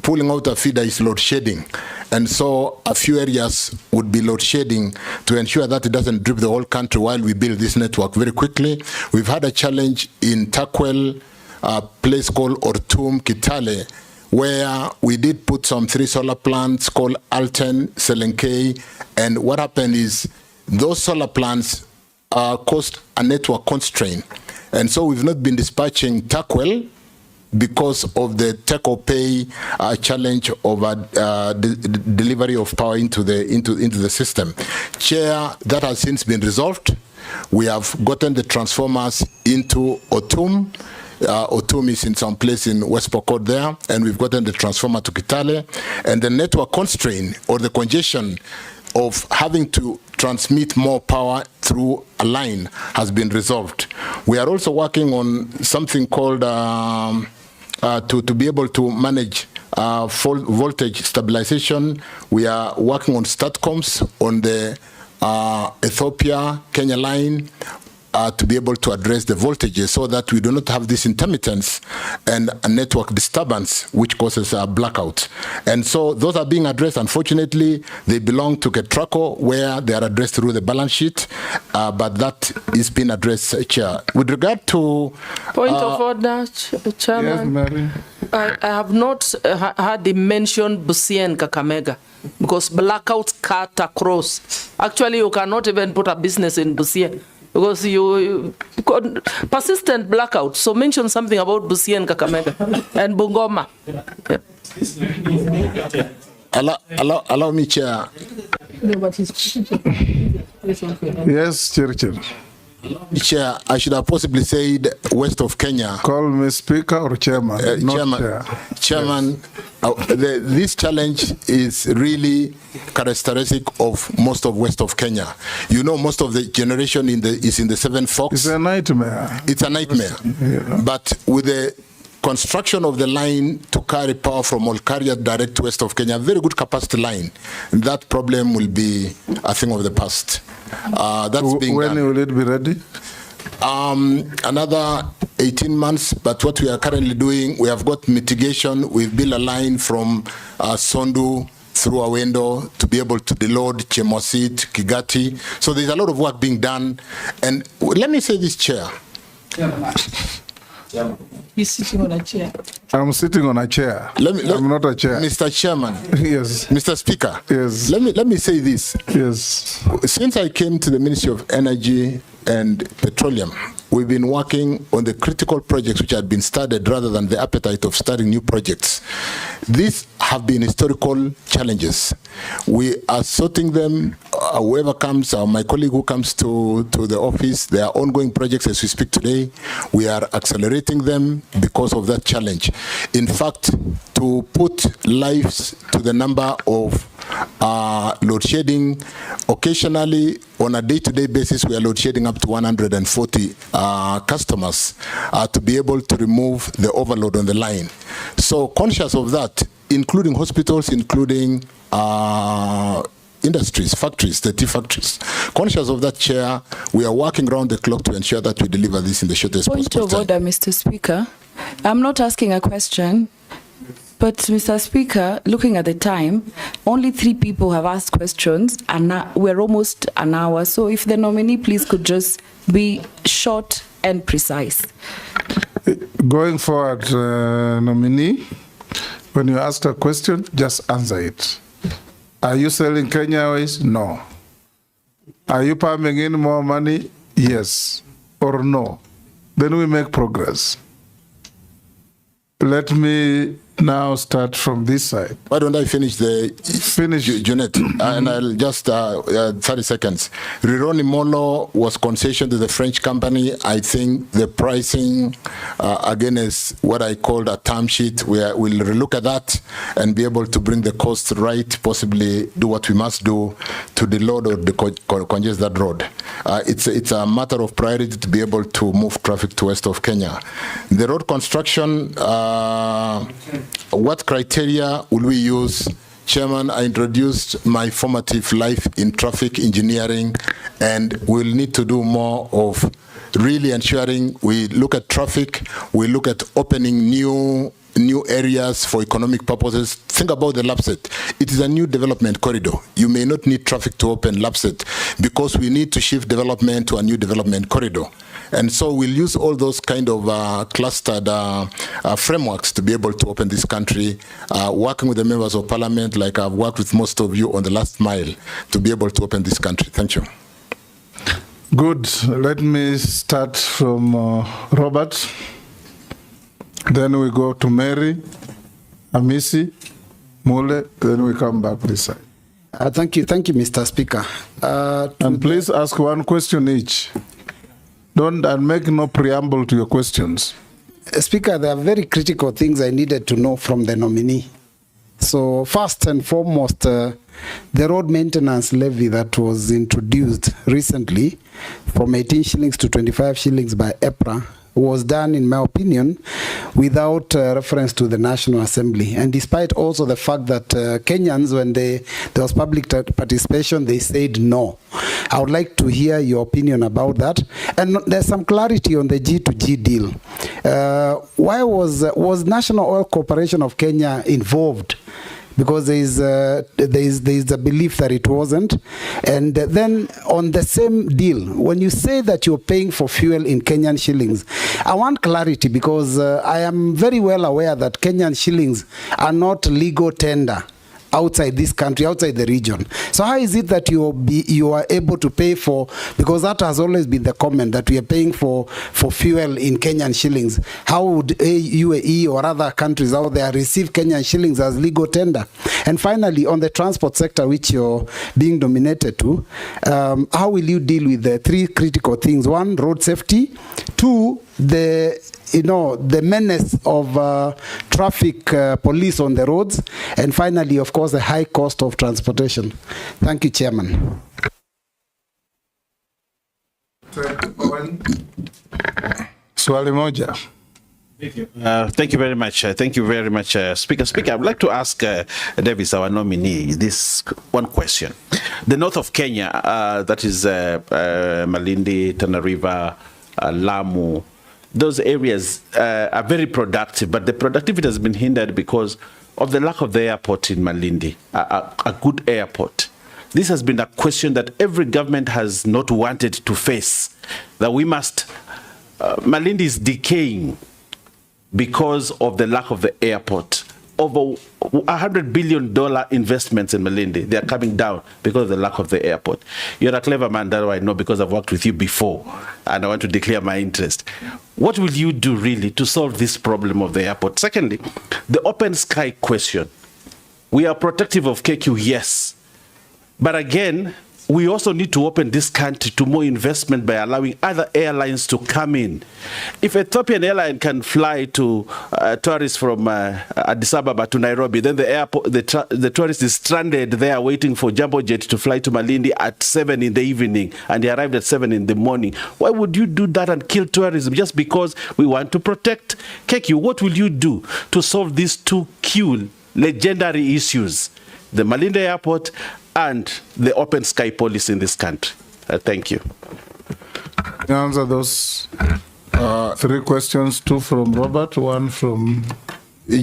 Pulling out a feeder is load shedding. And so a few areas would be load shedding to ensure that it doesn't drip the whole country while we build this network very quickly. We've had a challenge in Takwel, a place called Ortum, Kitale, where we did put some 3 solar plants called Alten, Selenkei, and what happened is those solar plants caused a network constraint. And so we've not been dispatching Takwel because of the take-or-pay challenge of delivery of power into the system. Chair, that has since been resolved. We have gotten the transformers into Otum. Otum is in some place in West Pokot there, and we've gotten the transformer to Kitale. And the network constraint or the congestion of having to transmit more power through a line has been resolved. We are also working on something called to be able to manage voltage stabilization. We are working on STATCOMs on the Ethiopia-Kenya line to be able to address the voltages so that we do not have this intermittence and a network disturbance which causes a blackout. And so those are being addressed. Unfortunately, they belong to Ketraco, where they are addressed through the balance sheet, but that is being addressed, Chair. With regard to... Point of order, Chairman. Yes, Mary. I have not heard him mention Busia and Kakamega, because blackouts cut across. Actually, you cannot even put a business in Busia, because you persistent blackout. So mention something about Busia and Kakamega and Bungoma. Yeah. Allow me, Chair. Yes, Chirchir. Chair, I should have possibly said west of Kenya. Call me Speaker or Chairman. Chairman, this challenge is really characteristic of most of west of Kenya. You know, most of the generation is in the Seven Forks. It's a nightmare. It's a nightmare. Yeah. But with the construction of the line to carry power from Olkaria direct to west of Kenya, very good capacity line, that problem will be a thing of the past. That's being when done. Will it be ready? Another 18 months, but what we are currently doing, we have got mitigation. We've built a line from Sondu through Awendo to be able to deload Chemosit, Kigati. So there's a lot of work being done. And let me say this, Chair. He's sitting on a chair. I'm sitting on a chair. I'm not a chair. Mr. Chairman. Yes. Mr. Speaker. Yes. Let me say this. Yes. Since I came to the Ministry of Energy and Petroleum, we've been working on the critical projects which had been started rather than the appetite of starting new projects. These have been historical challenges. We are sorting them. Whoever comes, my colleague who comes to the office, there are ongoing projects as we speak today. We are accelerating them because of that challenge. In fact, to put lives to the number of load shedding, occasionally on a day-to-day basis, we are load shedding up to 140 customers to be able to remove the overload on the line. So conscious of that, including hospitals, including industries, factories, the tea factories. Conscious of that, Chair, we are working around the clock to ensure that we deliver this in the shortest possible time. Point of order, Mr. Speaker. I'm not asking a question, but Mr. Speaker, looking at the time, only 3 people have asked questions, and we're almost an hour. So if the nominee, please, could just be short and precise. Going forward, nominee, when you ask a question, just answer it. Are you selling Kenya Airways? No. Are you pumping in more money? Yes or no. Then we make progress. Let me now start from this side. Why don't I finish Jeanette? And I'll just 30 seconds. Rironi Molo was concession to the French company. I think the pricing again is what I called a term sheet. We'll look at that and be able to bring the cost right, possibly do what we must do to deload or congest that road. It's a matter of priority to be able to move traffic to west of Kenya. The road construction, what criteria will we use? Chairman, I introduced my formative life in traffic engineering, and we'll need to do more of really ensuring we look at traffic, we look at opening new areas for economic purposes. Think about the Lapset. It is a new development corridor. You may not need traffic to open Lapset because we need to shift development to a new development corridor. And so we'll use all those kind of clustered frameworks to be able to open this country, working with the members of parliament like I've worked with most of you on the last mile to be able to open this country. Thank you. Good. Let me start from Robert. Then we go to Mary, Amisi, Mule, then we come back this side. Thank you, Mr. Speaker. And please ask one question each. Don't make no preamble to your questions. Speaker, there are very critical things I needed to know from the nominee. So first and foremost, the road maintenance levy that was introduced recently from 18 shillings to 25 shillings by EPRA was done, in my opinion, without reference to the National Assembly. And despite also the fact that Kenyans, when there was public participation, they said no. I would like to hear your opinion about that. And there's some clarity on the G2G deal. Why was National Oil Corporation of Kenya involved? Because there is a belief that it wasn't. And then on the same deal, when you say that you're paying for fuel in Kenyan shillings, I want clarity because I am very well aware that Kenyan shillings are not legal tender outside this country, outside the region. So how is it that you are able to pay for, because that has always been the comment, that we are paying for fuel in Kenyan shillings. How would UAE or other countries out there receive Kenyan shillings as legal tender? And finally, on the transport sector, which you're being nominated to, how will you deal with the three critical things? One, road safety. Two, the menace of traffic police on the roads, and finally, of course, the high cost of transportation. Thank you, Chairman. Swali moja. Thank you very much. Thank you very much, Speaker. Speaker, I would like to ask Davis, our nominee, this one question. The north of Kenya, that is Malindi, Tana River, Lamu, those areas are very productive, but the productivity has been hindered because of the lack of the airport in Malindi, a good airport. This has been a question that every government has not wanted to face, that we must, Malindi is decaying because of the lack of the airport. Over $100 billion investments in Malindi, they are coming down because of the lack of the airport. You're a clever man, that I know, because I've worked with you before, and I want to declare my interest. What will you do really to solve this problem of the airport? Secondly, the open sky question. We are protective of KQ, yes, but again, we also need to open this country to more investment by allowing other airlines to come in. If Ethiopian airline can fly to tourists from Addis Ababa to Nairobi, then the airport, the tourist is stranded there waiting for Jumbo Jet to fly to Malindi at 7 in the evening, and they arrived at 7 in the morning. Why would you do that and kill tourism just because we want to protect KQ? What will you do to solve these two key legendary issues, the Malindi airport and the open sky policy in this country? Thank you. Answer those three questions, two from Robert, one from...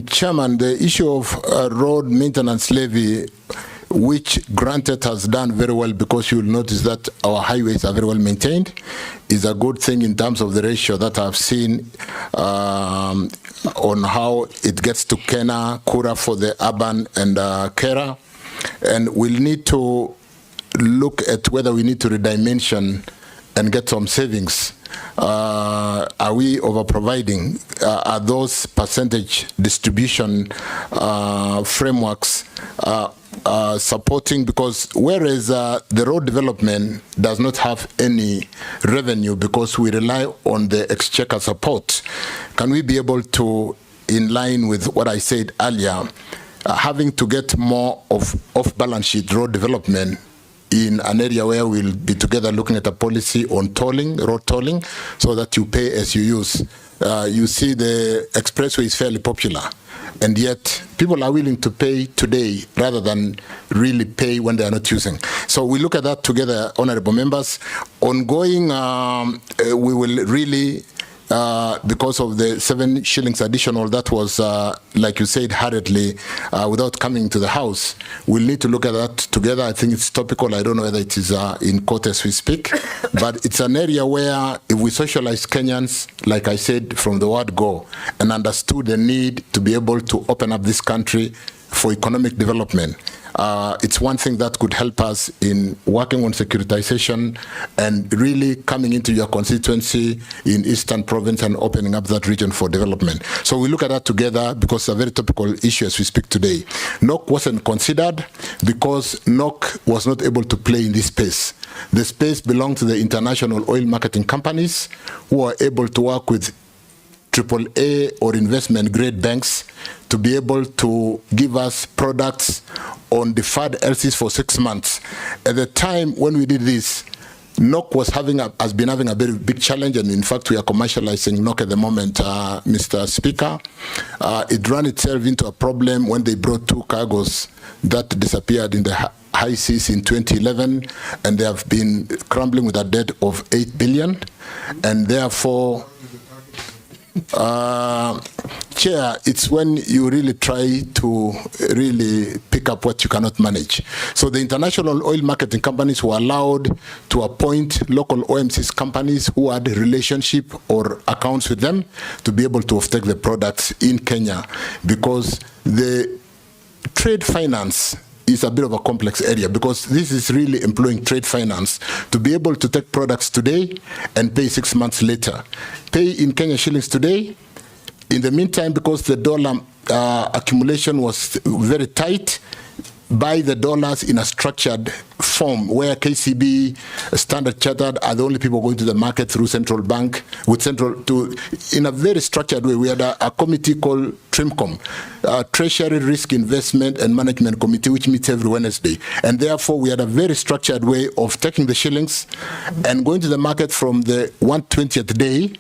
Chairman, the issue of road maintenance levy, which granted has done very well, because you will notice that our highways are very well maintained, is a good thing in terms of the ratio that I've seen on how it gets to Kena, Kura for the urban, and Kera. And we'll need to look at whether we need to redimension and get some savings are we over providing? Are those percentage distribution frameworks supporting? Because whereas the road development does not have any revenue because we rely on the exchequer support, can we be able to, in line with what I said earlier, having to get more of off-balance sheet road development in an area where we'll be together looking at a policy on tolling, road tolling, so that you pay as you use. You see the expressway is fairly popular, and yet people are willing to pay today rather than really pay when they are not using. So we look at that together, honorable members. Ongoing, we will really, because of the 7 shillings additional that was, like you said, hurriedly, without coming to the House, we'll need to look at that together. I think it's topical. I don't know whether it is in court as we speak, but it's an area where if we socialize Kenyans, like I said, from the word go, and understood the need to be able to open up this country for economic development, it's one thing that could help us in working on securitization and really coming into your constituency in Eastern Province and opening up that region for development. So we look at that together because it's a very topical issue as we speak today. NOC wasn't considered because NOC was not able to play in this space. The space belonged to the international oil marketing companies who are able to work with AAA or investment grade banks to be able to give us products on deferred LCs for 6 months. At the time when we did this, NOC has been having a very big challenge, and in fact we are commercializing NOC at the moment, Mr. Speaker. It ran itself into a problem when they brought 2 cargoes that disappeared in the high seas in 2011, and they have been crumbling with a debt of 8 billion, and therefore Chair, it's when you really try to really pick up what you cannot manage. So the international oil marketing companies were allowed to appoint local OMCs companies who had a relationship or accounts with them to be able to offtake the products in Kenya, because the trade finance is a bit of a complex area, because this is really employing trade finance to be able to take products today and pay 6 months later. Pay in Kenya shillings today. In the meantime, because the dollar accumulation was very tight, buy the dollars in a structured form where KCB, Standard Chartered are the only people going to the market through central bank, in a very structured way. We had a committee called TRIMCOM, Treasury Risk Investment and Management Committee, which meets every Wednesday. And therefore, we had a very structured way of taking the shillings and going to the market from the 120th day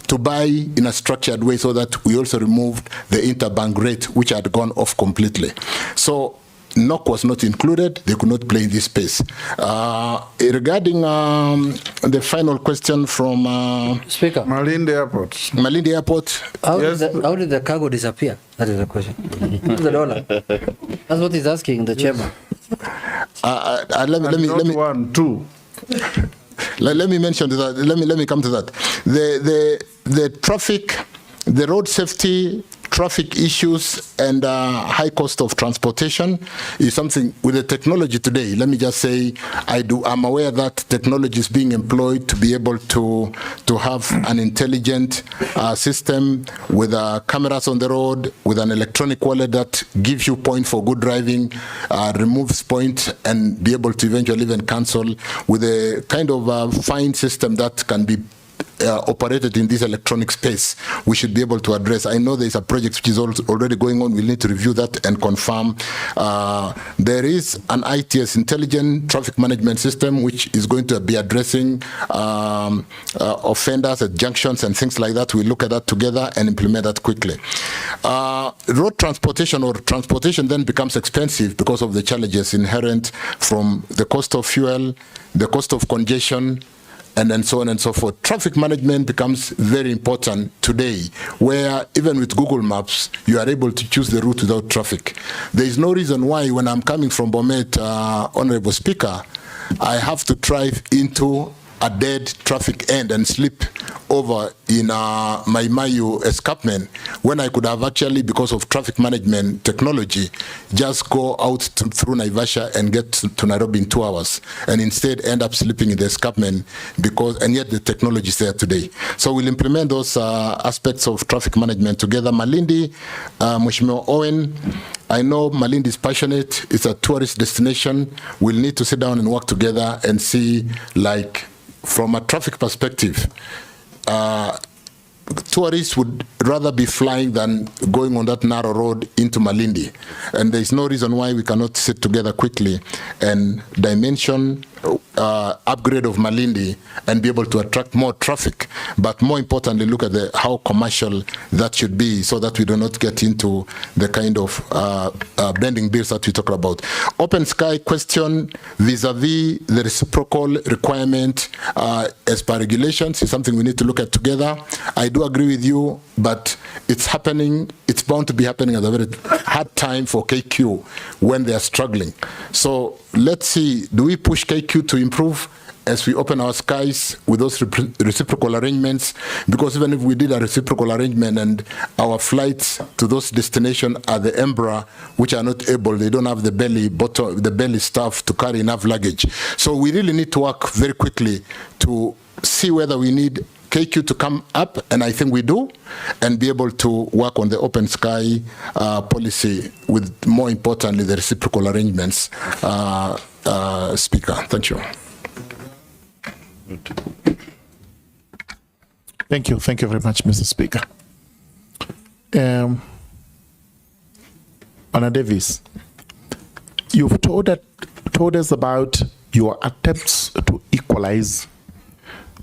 to buy in a structured way, so that we also removed the interbank rate, which had gone off completely. So NOC was not included. They could not play in this space. Regarding the final question from Speaker, Malindi Airport. Malindi Airport. How did the cargo disappear? That is the question. The dollar. That's what he's asking the chairman. Let me mention that. Let me come to that. The traffic, the road safety, traffic issues, and high cost of transportation is something with the technology today. Let me just say, I'm aware that technology is being employed to be able to have an intelligent system with cameras on the road, with an electronic wallet that gives you point for good driving, removes point, and be able to eventually even cancel, with a kind of fine system that can be operated in this electronic space. We should be able to address. I know there is a project which is already going on. We'll need to review that and confirm. There is an ITS, Intelligent Traffic Management System, which is going to be addressing offenders at junctions and things like that. We'll look at that together and implement that quickly. Road transportation or transportation then becomes expensive because of the challenges inherent from the cost of fuel, the cost of congestion, and then so on and so forth. Traffic management becomes very important today, where even with Google Maps, you are able to choose the route without traffic. There is no reason why, when I'm coming from Bomet, Honorable Speaker, I have to drive into a dead traffic end and sleep over in my Mayu escarpment, when I could have actually, because of traffic management technology, just go out through Naivasha and get to Nairobi in 2 hours, and instead end up sleeping in the escarpment, and yet the technology is there today. So we'll implement those aspects of traffic management together. Malindi, Mheshimiwa Owen, I know Malindi is passionate. It's a tourist destination. We'll need to sit down and work together and see, like, from a traffic perspective, tourists would rather be flying than going on that narrow road into Malindi. And there's no reason why we cannot sit together quickly and dimension upgrade of Malindi and be able to attract more traffic. But more importantly, look at how commercial that should be, so that we do not get into the kind of bending bills that we talk about. Open sky question vis-a-vis the reciprocal requirement as per regulations is something we need to look at together. I do agree with you, but it's happening. It's bound to be happening at a very hard time for KQ when they are struggling. So let's see, do we push KQ to improve as we open our skies with those reciprocal arrangements? Because even if we did a reciprocal arrangement and our flights to those destinations are the Embraer, which are not able, they don't have the belly stuff to carry enough luggage. So we really need to work very quickly to see whether we need KQ to come up, and I think we do, and be able to work on the open sky policy with, more importantly, the reciprocal arrangements. Speaker, thank you. Thank you very much, Mr. Speaker. Honour Davis, you've told us about your attempts to equalize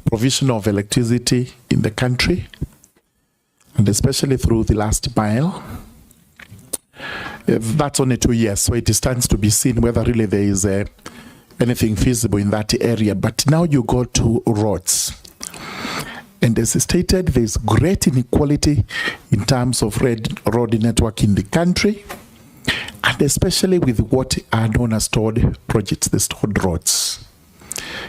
provision of electricity in the country, and especially through the last mile. That's only 2 years, so it stands to be seen whether really there is anything feasible in that area. But now you go to roads, and as stated, there's great inequality in terms of road network in the country, and especially with what are known as stored projects, the stored roads.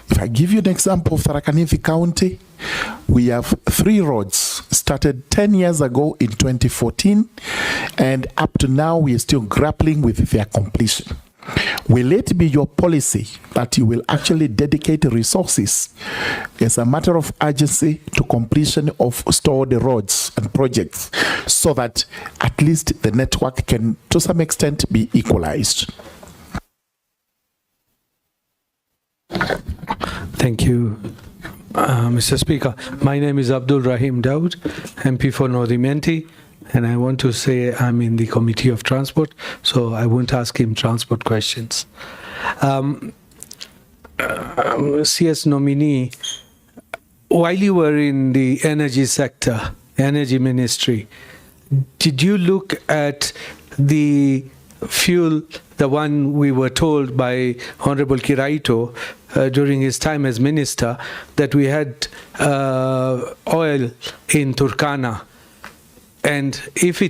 If I give you an example of Tharaka Nithi County, we have 3 roads started 10 years ago in 2014, and up to now we are still grappling with their completion. Will it be your policy that you will actually dedicate resources as a matter of urgency to completion of stored roads and projects, so that at least the network can to some extent be equalized? Thank you, Mr. Speaker. My name is Abdul Rahim Daud, MP for Nominee, and I want to say I'm in the Committee of Transport, so I won't ask him transport questions. CS Nominee, while you were in the energy sector, energy ministry, did you look at the fuel, the one we were told by Honorable Kiraito during his time as minister, that we had oil in Turkana? And if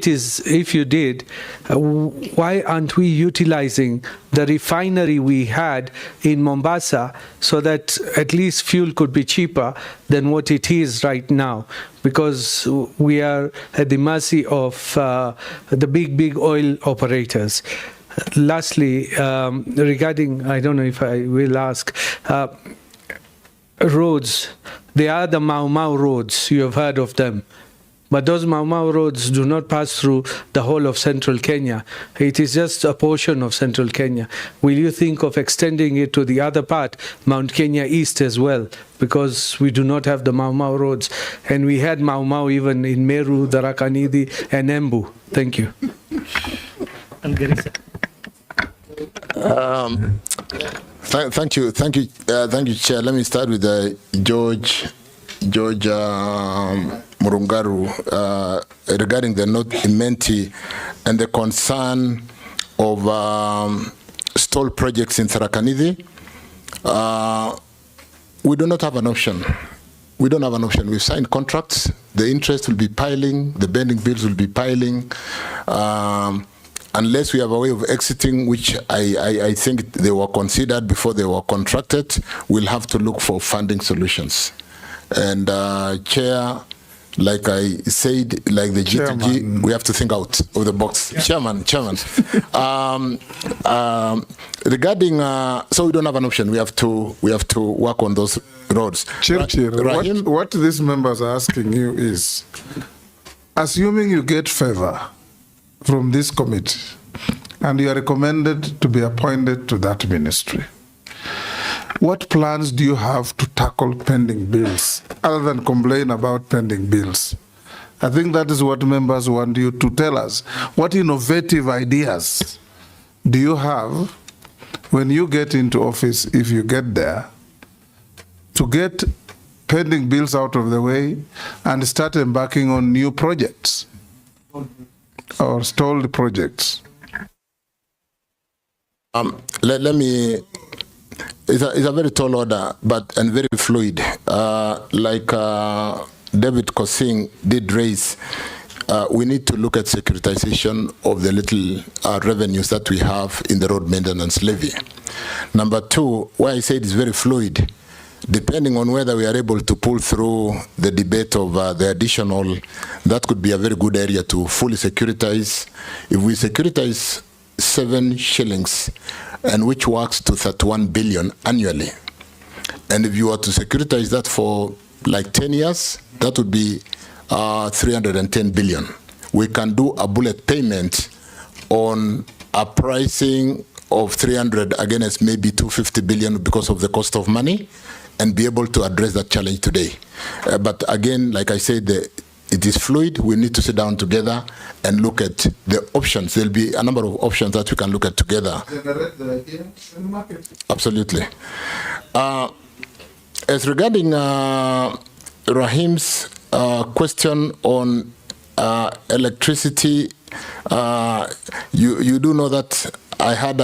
you did, why aren't we utilizing the refinery we had in Mombasa, so that at least fuel could be cheaper than what it is right now? Because we are at the mercy of the big oil operators. Lastly, regarding, I don't know if I will ask, roads, they are the Mau Mau roads, you have heard of them. But those Mau Mau roads do not pass through the whole of central Kenya. It is just a portion of central Kenya. Will you think of extending it to the other part, Mount Kenya East as well? Because we do not have the Mau Mau roads. And we had Mau Mau even in Meru, Tharaka Nithi, and Embu. Thank you. Thank you, Chair. Let me start with George Murungaru regarding the Nominee and the concern of stalled projects in Tharaka Nithi. We do not have an option. We don't have an option. We've signed contracts. The interest will be piling. The bending bills will be piling. Unless we have a way of exiting, which I think they were considered before they were contracted, we'll have to look for funding solutions. And Chair, like I said, like the G2G, we have to think out of the box. Chairman. Regarding, so we don't have an option. We have to work on those roads. Chirchir, what these members are asking you is, assuming you get favor from this committee and you are recommended to be appointed to that ministry, what plans do you have to tackle pending bills, other than complain about pending bills? I think that is what members want you to tell us. What innovative ideas do you have when you get into office, if you get there, to get pending bills out of the way and start embarking on new projects or stalled projects? Let me. It's a very tall order, and very fluid. Like David Kosing did raise, we need to look at securitization of the little revenues that we have in the road maintenance levy. Number two, why I said it's very fluid, depending on whether we are able to pull through the debate of the additional, that could be a very good area to fully securitize. If we securitize 7 shillings, and which works to 31 billion annually. And if you were to securitize that for like 10 years, that would be 310 billion. We can do a bullet payment on a pricing of 300 against maybe 250 billion because of the cost of money, and be able to address that challenge today. But again, like I said, it is fluid. We need to sit down together and look at the options. There'll be a number of options that we can look at together. Generate the idea in the market. Absolutely. As regarding Rahim's question on electricity, you do know that I had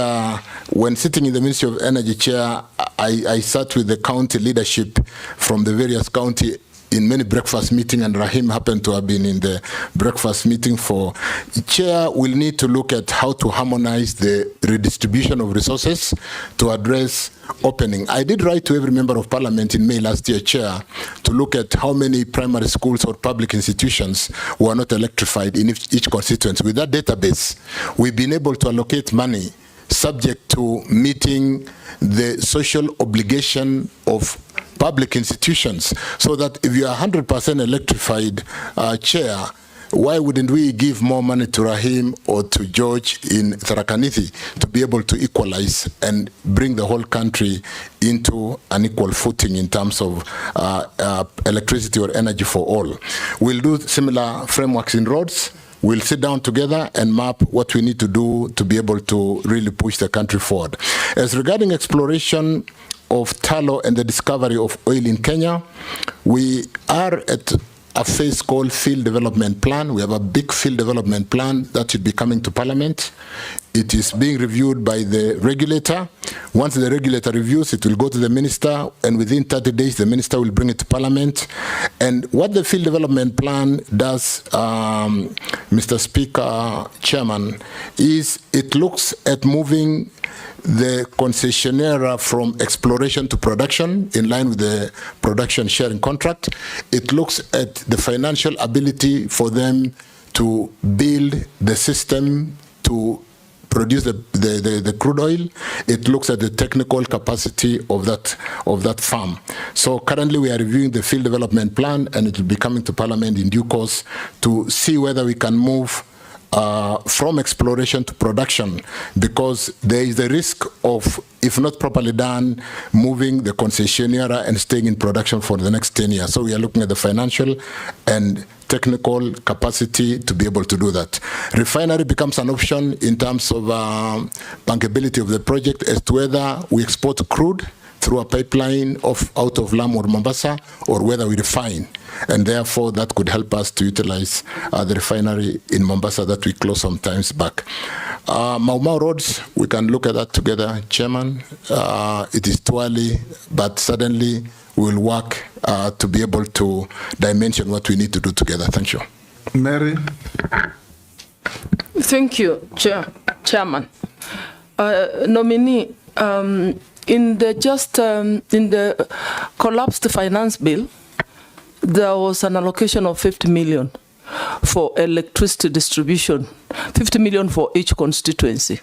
when sitting in the Ministry of Energy chair, I sat with the county leadership from the various county in many breakfast meetings, and Rahim happened to have been in the breakfast meeting for. Chair will need to look at how to harmonize the redistribution of resources to address opening. I did write to every member of parliament in May last year, Chair, to look at how many primary schools or public institutions were not electrified in each constituency. With that database, we've been able to allocate money subject to meeting the social obligation of public institutions, so that if you are 100% electrified, Chair, why wouldn't we give more money to Rahim or to George in Tharakanithi to be able to equalize and bring the whole country into an equal footing in terms of electricity or energy for all? We'll do similar frameworks in roads. We'll sit down together and map what we need to do to be able to really push the country forward. As regarding exploration of tallow and the discovery of oil in Kenya, we are at a phase called field development plan. We have a big field development plan that should be coming to Parliament. It is being reviewed by the regulator. Once the regulator reviews, it will go to the minister, and within 30 days, the minister will bring it to Parliament. And what the field development plan does, Mr. Speaker, Chairman, is it looks at moving the concessionaire from exploration to production in line with the production sharing contract. It looks at the financial ability for them to build the system to produce the crude oil. It looks at the technical capacity of that farm. So currently we are reviewing the field development plan, and it will be coming to Parliament in due course to see whether we can move from exploration to production, because there is the risk of, if not properly done, moving the concessionaire and staying in production for the next 10 years. So we are looking at the financial and technical capacity to be able to do that. Refinery becomes an option in terms of bankability of the project as to whether we export crude through a pipeline out of Lamu or Mombasa, or whether we refine. And therefore, that could help us to utilize the refinery in Mombasa that we closed some times back. Mau Mau roads, we can look at that together, Chairman. It is too early, but suddenly we'll work to be able to dimension what we need to do together. Thank you. Mary. Thank you, Chairman. Nominee, in the collapsed finance bill, there was an allocation of 50 million for electricity distribution, 50 million for each constituency.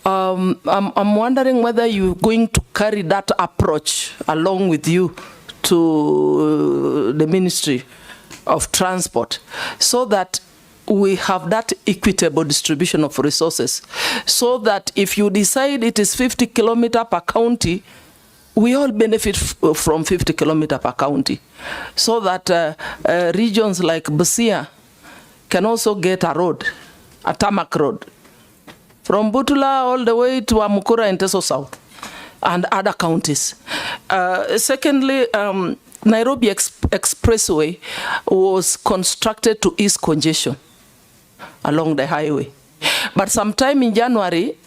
I'm wondering whether you're going to carry that approach along with you to the Ministry of Transport, so that we have that equitable distribution of resources, so that if you decide it is 50 kilometers per county, we all benefit from 50 kilometers per county, so that regions like Busia can also get a road, a tarmac road, from Butula all the way to Amukura and Teso South and other counties. Secondly, Nairobi Expressway was constructed to ease congestion along the highway. But sometime in January,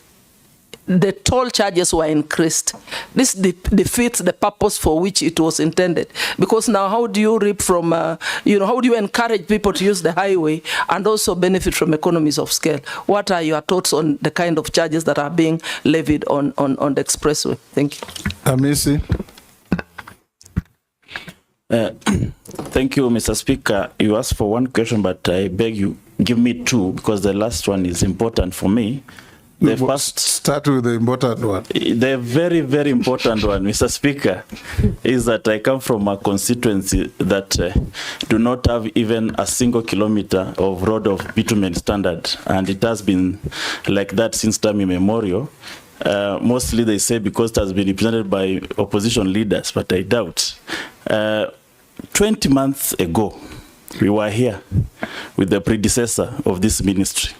the toll charges were increased. This defeats the purpose for which it was intended. Because now how do you reap from, how do you encourage people to use the highway and also benefit from economies of scale? What are your thoughts on the kind of charges that are being levied on the expressway? Thank you. Amisi. Thank you, Mr. Speaker. You asked for one question, but I beg you, give me two, because the last one is important for me. The first, start with the important one. The very, very important one, Mr. Speaker, is that I come from a constituency that do not have even a single kilometer of road of bitumen standard, and it has been like that since time immemorial. Mostly they say because it has been represented by opposition leaders, but I doubt. 20 months ago, we were here with the predecessor of this ministry,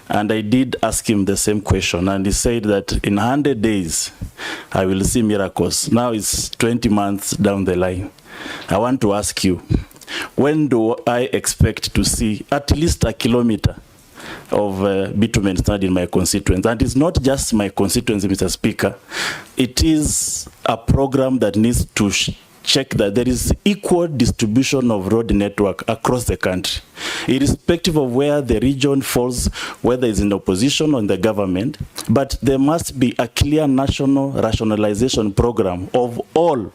and I did ask him the same question, and he said that in 100 days, I will see miracles. Now it's 20 months down the line. I want to ask you, when do I expect to see at least a kilometer of bitumen standard in my constituency? And it's not just my constituency, Mr. Speaker. It is a program that needs to check that there is equal distribution of road network across the country, irrespective of where the region falls, whether it's in opposition or in the government. But there must be a clear national rationalization program of all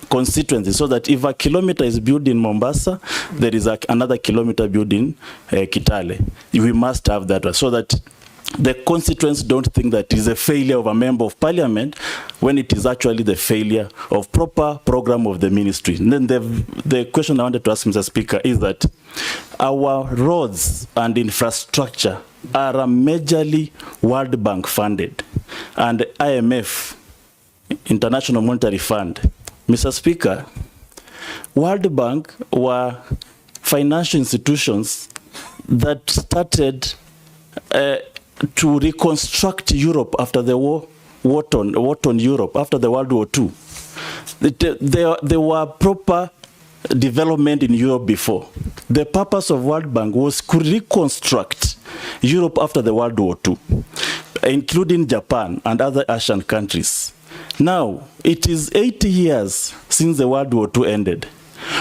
constituencies, so that if a kilometer is built in Mombasa, there is another kilometer built in Kitale. We must have that, so that the constituents don't think that it is a failure of a member of parliament when it is actually the failure of proper program of the ministry. And then the question I wanted to ask, Mr. Speaker, is that our roads and infrastructure are majorly World Bank funded, and IMF, International Monetary Fund. Mr. Speaker, World Bank were financial institutions that started to reconstruct Europe after the war-torn Europe, after the World War II. There were proper development in Europe before. The purpose of World Bank was to reconstruct Europe after the World War II, including Japan and other Asian countries. Now, it is 80 years since the World War II ended.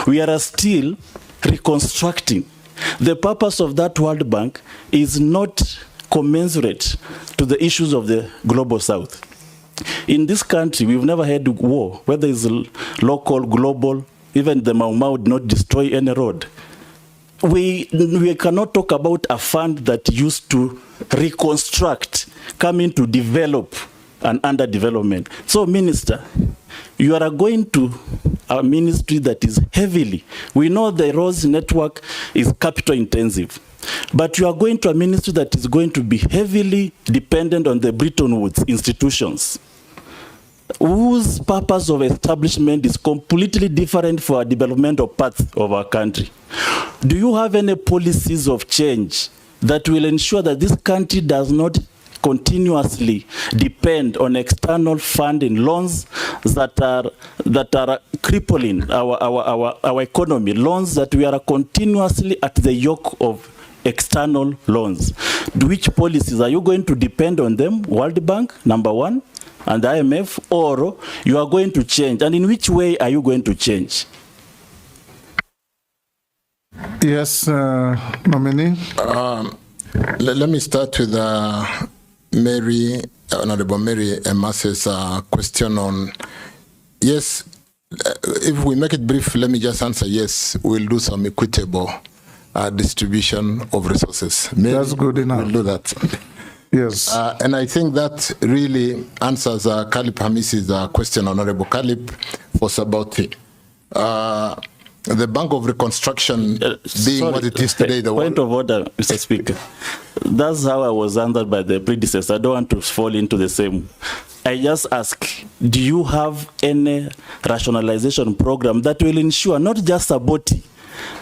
We are still reconstructing. The purpose of that World Bank is not commensurate to the issues of the global south. In this country, we've never had war, whether it's local, global, even the Mau Mau did not destroy any road. We cannot talk about a fund that used to reconstruct, coming to develop an underdevelopment. So, Minister, you are going to a ministry that is heavily, we know the roads network is capital intensive, but you are going to a ministry that is going to be heavily dependent on the Bretton Woods institutions, whose purpose of establishment is completely different for a developmental path of our country. Do you have any policies of change that will ensure that this country does not continuously depend on external funding, loans that are crippling our economy, loans that we are continuously at the yoke of external loans? Which policies are you going to depend on them? World Bank, number one, and the IMF, or you are going to change? And in which way are you going to change? Yes, nominee. Let me start with Honorable Mary Emase's question on, yes, if we make it brief, let me just answer yes, we'll do some equitable distribution of resources. Maybe that's good enough. We'll do that. Yes. And I think that really answers Kalip Hamisi's question, Honorable Kalip, for Saboti. The Bank of Reconstruction being what it is today. The point of order, Mr. Speaker. That's how I was answered by the predecessor. I don't want to fall into the same. I just ask, do you have any rationalization program that will ensure not just Saboti,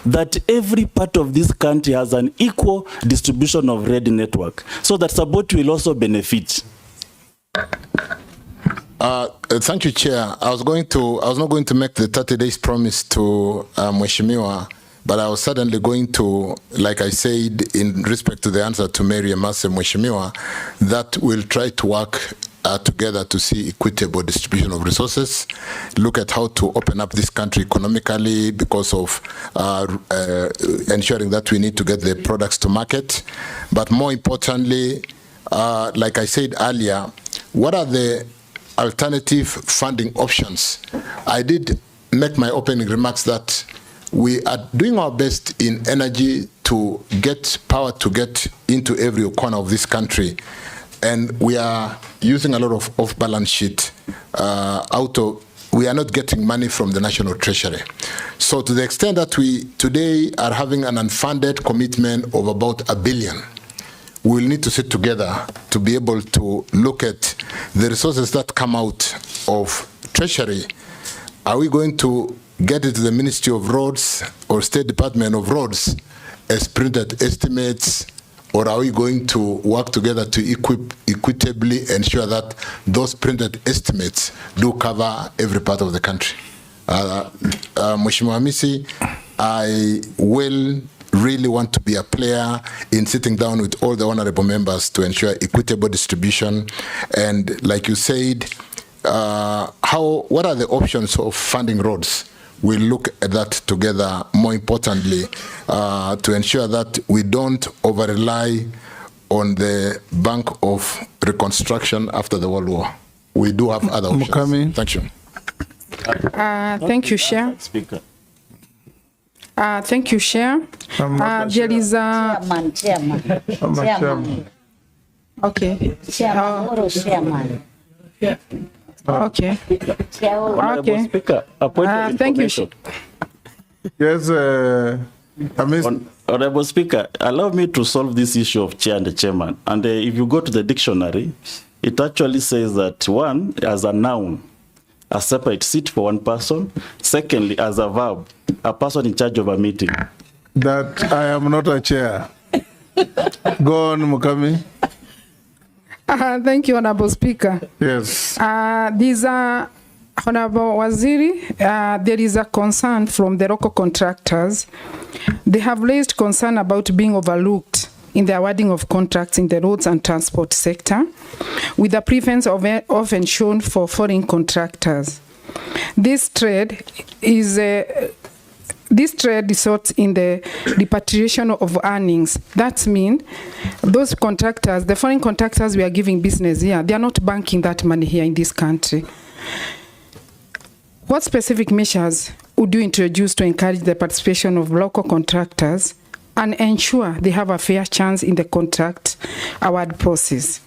that every part of this country has an equal distribution of red network, so that Saboti will also benefit? Thank you, Chair. I was not going to make the 30 days promise to Mheshimiwa, but I was certainly going to, like I said, in respect to the answer to Mary Emase Mheshimiwa, that we'll try to work together to see equitable distribution of resources, look at how to open up this country economically because of ensuring that we need to get the products to market. But more importantly, like I said earlier, what are the alternative funding options? I did make my opening remarks that we are doing our best in energy to get power to get into every corner of this country. And we are using a lot of off-balance sheet we are not getting money from the National Treasury. So to the extent that we today are having an unfunded commitment of about $1 billion, we will need to sit together to be able to look at the resources that come out of Treasury. Are we going to get it to the Ministry of Roads or State Department of Roads as printed estimates, or are we going to work together to equitably ensure that those printed estimates do cover every part of the country? Mheshimiwa Hamisi, I will really want to be a player in sitting down with all the honorable members to ensure equitable distribution. And like you said, what are the options of funding roads? We'll look at that together, more importantly, to ensure that we don't over-rely on the Bank of Reconstruction after the World War. We do have other options. Mukami. Thank you. Thank you, Chair. Speaker. Thank you, Chair. There is a... Chairman. Okay. Chairman. Okay. Honorable Speaker, a point of thank you. information. Yes, Honorable Speaker, allow me to solve this issue of chair and the chairman. And if you go to the dictionary, it actually says that one, as a noun, a separate seat for one person. Secondly, as a verb, a person in charge of a meeting. That I am not a chair. Go on, Mukami. Thank you, Honorable Speaker. Yes. These are Honorable Waziri. There is a concern from the local contractors. They have raised concern about being overlooked in the awarding of contracts in the roads and transport sector, with the preference often shown for foreign contractors. This trade results in the repatriation of earnings. That means those contractors, the foreign contractors we are giving business here, they are not banking that money here in this country. What specific measures would you introduce to encourage the participation of local contractors and ensure they have a fair chance in the contract award process?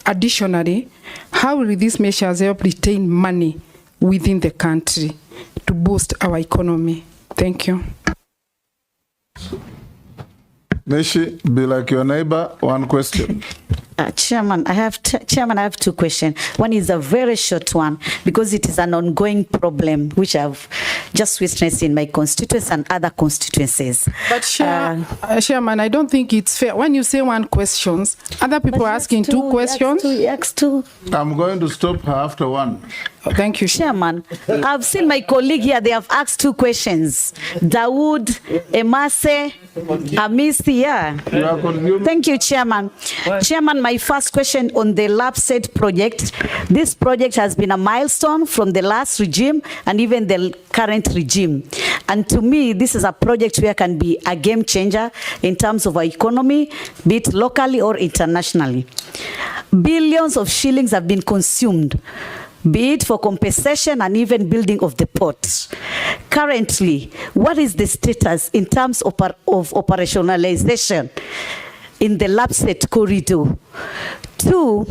Additionally, how will these measures help retain money within the country to boost our economy? Thank you. Neshi, be like your neighbor, one question. Chairman, I have two questions. One is a very short one because it is an ongoing problem which I've just witnessed in my constituency and other constituencies. But Chairman, I don't think it's fair. When you say one question, other people are asking two questions. I'm going to stop her after one. Thank you, Chairman. I've seen my colleague here, they have asked two questions. Dawood, Emase, Hamisi, yeah. Thank you, Chairman. Chairman, my first question on the LAPSET project. This project has been a milestone from the last regime and even the current regime. And to me, this is a project where can be a game changer in terms of our economy, be it locally or internationally. Billions of shillings have been consumed be it for compensation and even building of the port. Currently, what is the status in terms of operationalization in the Lapset corridor? 2,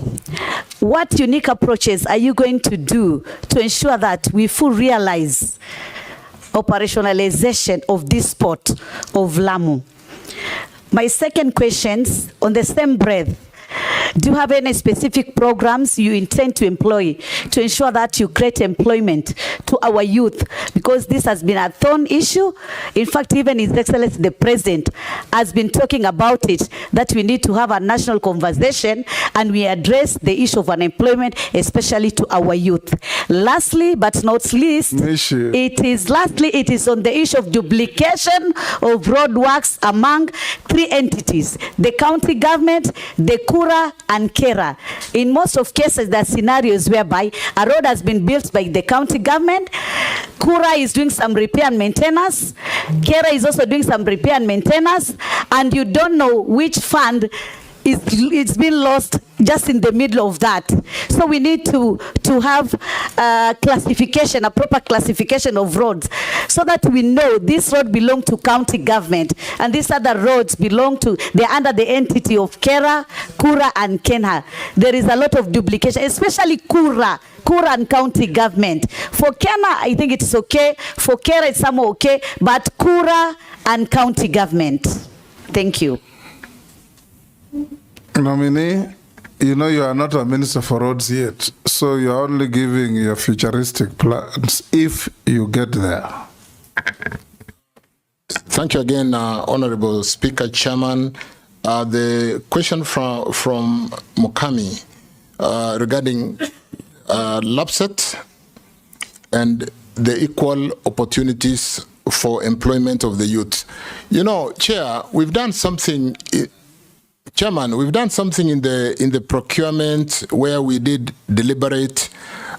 what unique approaches are you going to do to ensure that we fully realize operationalization of this port of Lamu? My second question, on the same breath, do you have any specific programs you intend to employ to ensure that you create employment to our youth? Because this has been a thorn issue. In fact, even His Excellency the President has been talking about it, that we need to have a national conversation and we address the issue of unemployment, especially to our youth. Lastly, but not least, it is on the issue of duplication of road works among 3 entities: the county government, the Kura, and Kera. In most of cases, there are scenarios whereby a road has been built by the county government, Kura is doing some repair and maintenance, Kera is also doing some repair and maintenance, and you don't know which fund it's been lost just in the middle of that. So we need to have classification, a proper classification of roads, so that we know this road belongs to county government and these other roads belong to, they're under the entity of Kera, Kura, and Kenha. There is a lot of duplication, especially Kura and county government. For Kena, I think it's okay. For Kera, it's somewhat okay, but Kura and county government. Thank you. Nominee, you know you are not a minister for roads yet, so you are only giving your futuristic plans if you get there. Thank you again, Honorable Speaker, Chairman. The question from Mukami regarding Lapset and the equal opportunities for employment of the youth. You know, Chair, we've done something. Chairman, we've done something in the procurement where we did deliberate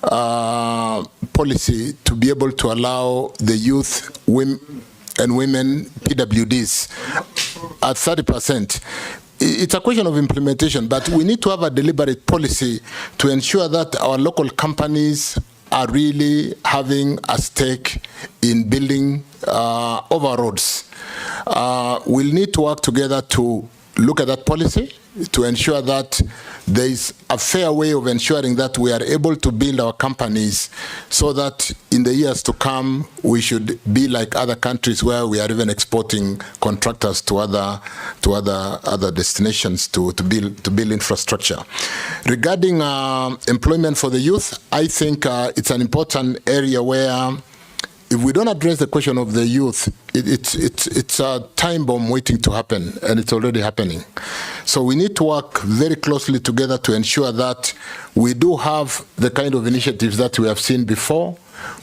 policy to be able to allow the youth and women PWDs at 30%. It's a question of implementation, but we need to have a deliberate policy to ensure that our local companies are really having a stake in building over roads. We'll need to work together to look at that policy to ensure that there is a fair way of ensuring that we are able to build our companies so that in the years to come we should be like other countries where we are even exporting contractors to other destinations to build infrastructure. Regarding employment for the youth, I think it's an important area where if we don't address the question of the youth, it's a time bomb waiting to happen, and it's already happening. So we need to work very closely together to ensure that we do have the kind of initiatives that we have seen before,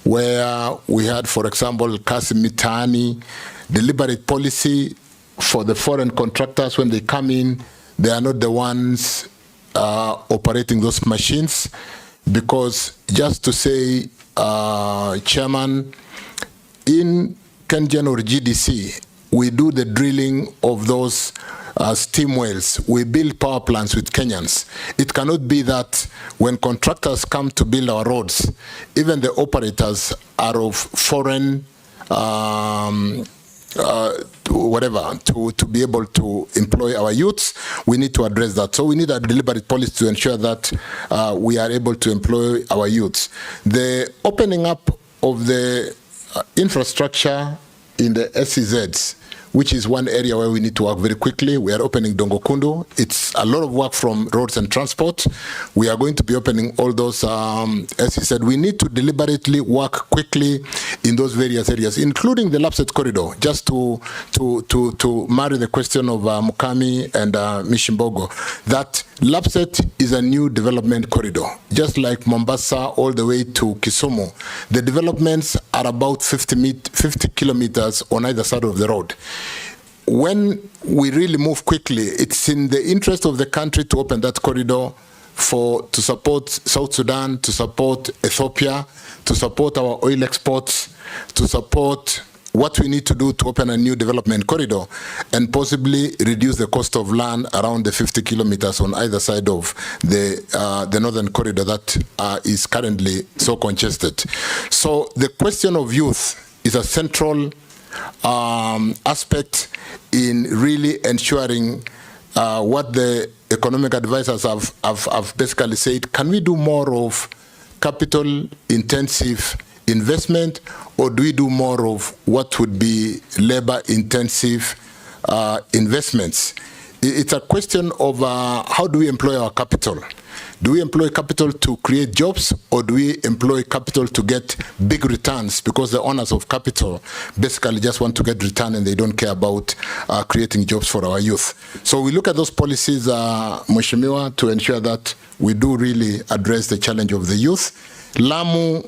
where we had, for example, Kasi Mitani, deliberate policy for the foreign contractors. When they come in, they are not the ones operating those machines, because just to say, Chairman, in Kenyan or GDC, we do the drilling of those steam wells. We build power plants with Kenyans. It cannot be that when contractors come to build our roads, even the operators are of foreign whatever, to be able to employ our youths. We need to address that. So we need a deliberate policy to ensure that we are able to employ our youths. The opening up of the infrastructure in the SEZs, which is one area where we need to work very quickly. We are opening Dongokundu. It's a lot of work from roads and transport. We are going to be opening all those, as he said, we need to deliberately work quickly in those various areas, including the Lapset corridor, just to marry the question of Mukami and Mishimbogo, that Lapset is a new development corridor, just like Mombasa all the way to Kisumu. The developments are about 50 kilometers on either side of the road. When we really move quickly, it's in the interest of the country to open that corridor to support South Sudan, to support Ethiopia, to support our oil exports, to support what we need to do to open a new development corridor and possibly reduce the cost of land around the 50 kilometers on either side of the northern corridor that is currently so congested. So the question of youth is a central aspect in really ensuring what the economic advisors have basically said. Can we do more of capital intensive investment, or do we do more of what would be labor intensive investments? It's a question of how do we employ our capital? Do we employ capital to create jobs, or do we employ capital to get big returns, because the owners of capital basically just want to get return and they don't care about creating jobs for our youth? So we look at those policies, Mheshimiwa, to ensure that we do really address the challenge of the youth. Lamu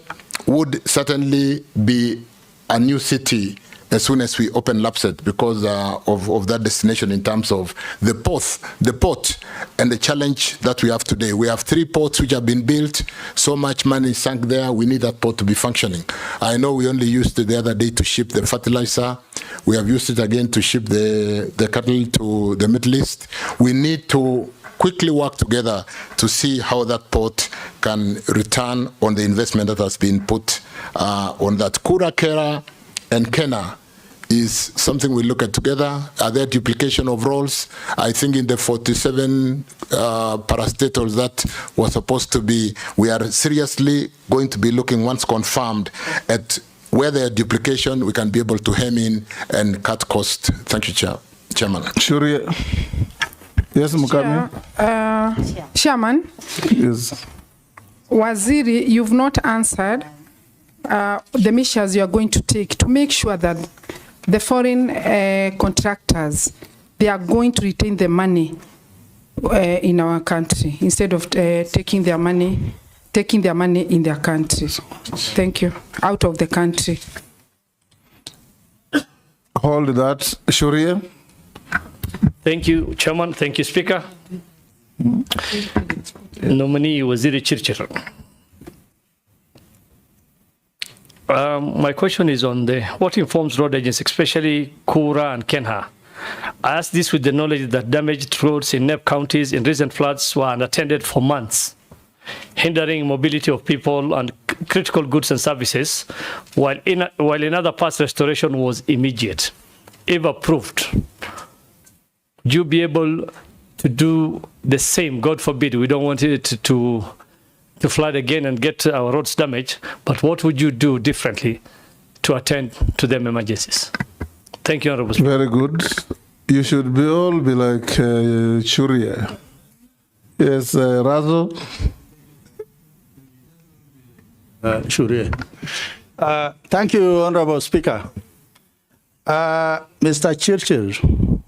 would certainly be a new city as soon as we open Lapset, because of that destination in terms of the port and the challenge that we have today. We have 3 ports which have been built, so much money sunk there, we need that port to be functioning. I know we only used it the other day to ship the fertilizer, we have used it again to ship the cattle to the Middle East. We need to quickly work together to see how that port can return on the investment that has been put on that. Kura, Kera, and Kena is something we look at together. Are there duplication of roles? I think in the 47 parastatals that were supposed to be, we are seriously going to be looking, once confirmed, at where there are duplication, we can be able to hem in and cut cost. Thank you, Chairman. Shuria. Yes, Mukami. Chairman. Yes. Waziri, you've not answered the measures you are going to take to make sure that the foreign contractors, they are going to retain the money in our country instead of taking their money in their country. Thank you. Out of the country. Hold that, Shuria. Thank you, Chairman. Thank you, Speaker. Nominee Waziri Chirchir. My question is on what informs road agents, especially Kura and Kenha. I ask this with the knowledge that damaged roads in NEP counties in recent floods were unattended for months, hindering mobility of people and critical goods and services, while in other parts restoration was immediate. If approved, would you be able to do the same? God forbid, we don't want it to flood again and get our roads damaged, but what would you do differently to attend to them emergencies? Thank you, Honorable Speaker. Very good. You should all be like Shuria. Yes, Razo. Shuria. Thank you, Honorable Speaker. Mr. Chirchir,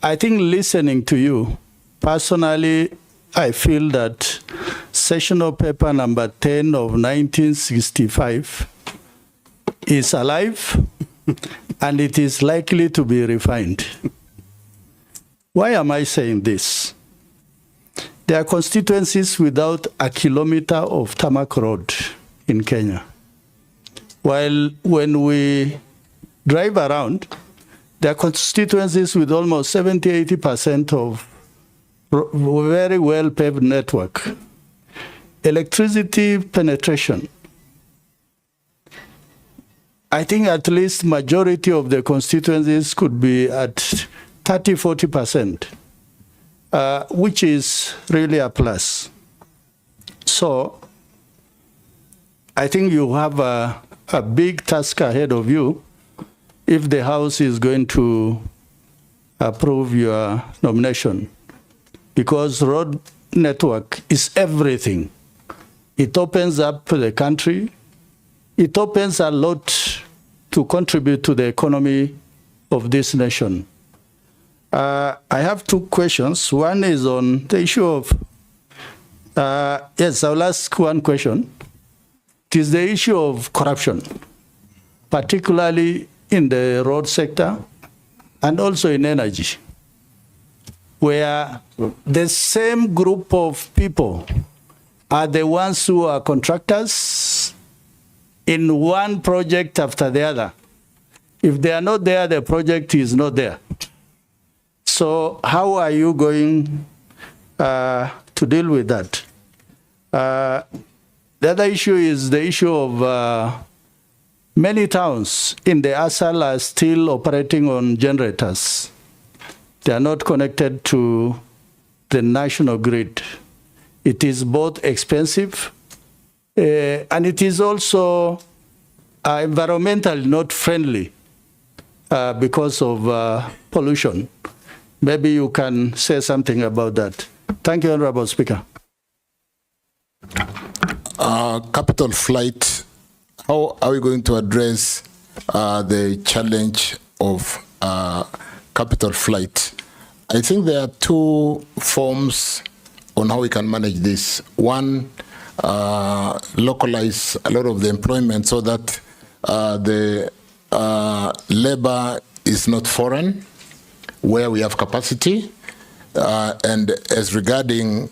I think listening to you, personally, I feel that sessional paper number 10 of 1965 is alive and it is likely to be refined. Why am I saying this? There are constituencies without a kilometer of tarmac road in Kenya. While when we drive around, there are constituencies with almost 70–80% of very well paved network. Electricity penetration. I think at least majority of the constituencies could be at 30–40%, which is really a plus. So I think you have a big task ahead of you if the House is going to approve your nomination, because road network is everything. It opens up the country. It opens a lot to contribute to the economy of this nation. I have 2 questions. One is on the issue of, yes, I'll ask one question. It is the issue of corruption, particularly in the road sector and also in energy, where the same group of people are the ones who are contractors in one project after the other. If they are not there, the project is not there. So how are you going to deal with that? The other issue is the issue of many towns in the ASAL are still operating on generators. They are not connected to the national grid. It is both expensive and it is also environmentally not friendly because of pollution. Maybe you can say something about that. Thank you, Honorable Speaker. Capital flight, how are we going to address the challenge of capital flight? I think there are two forms on how we can manage this. One, localize a lot of the employment so that the labor is not foreign, where we have capacity, and as regarding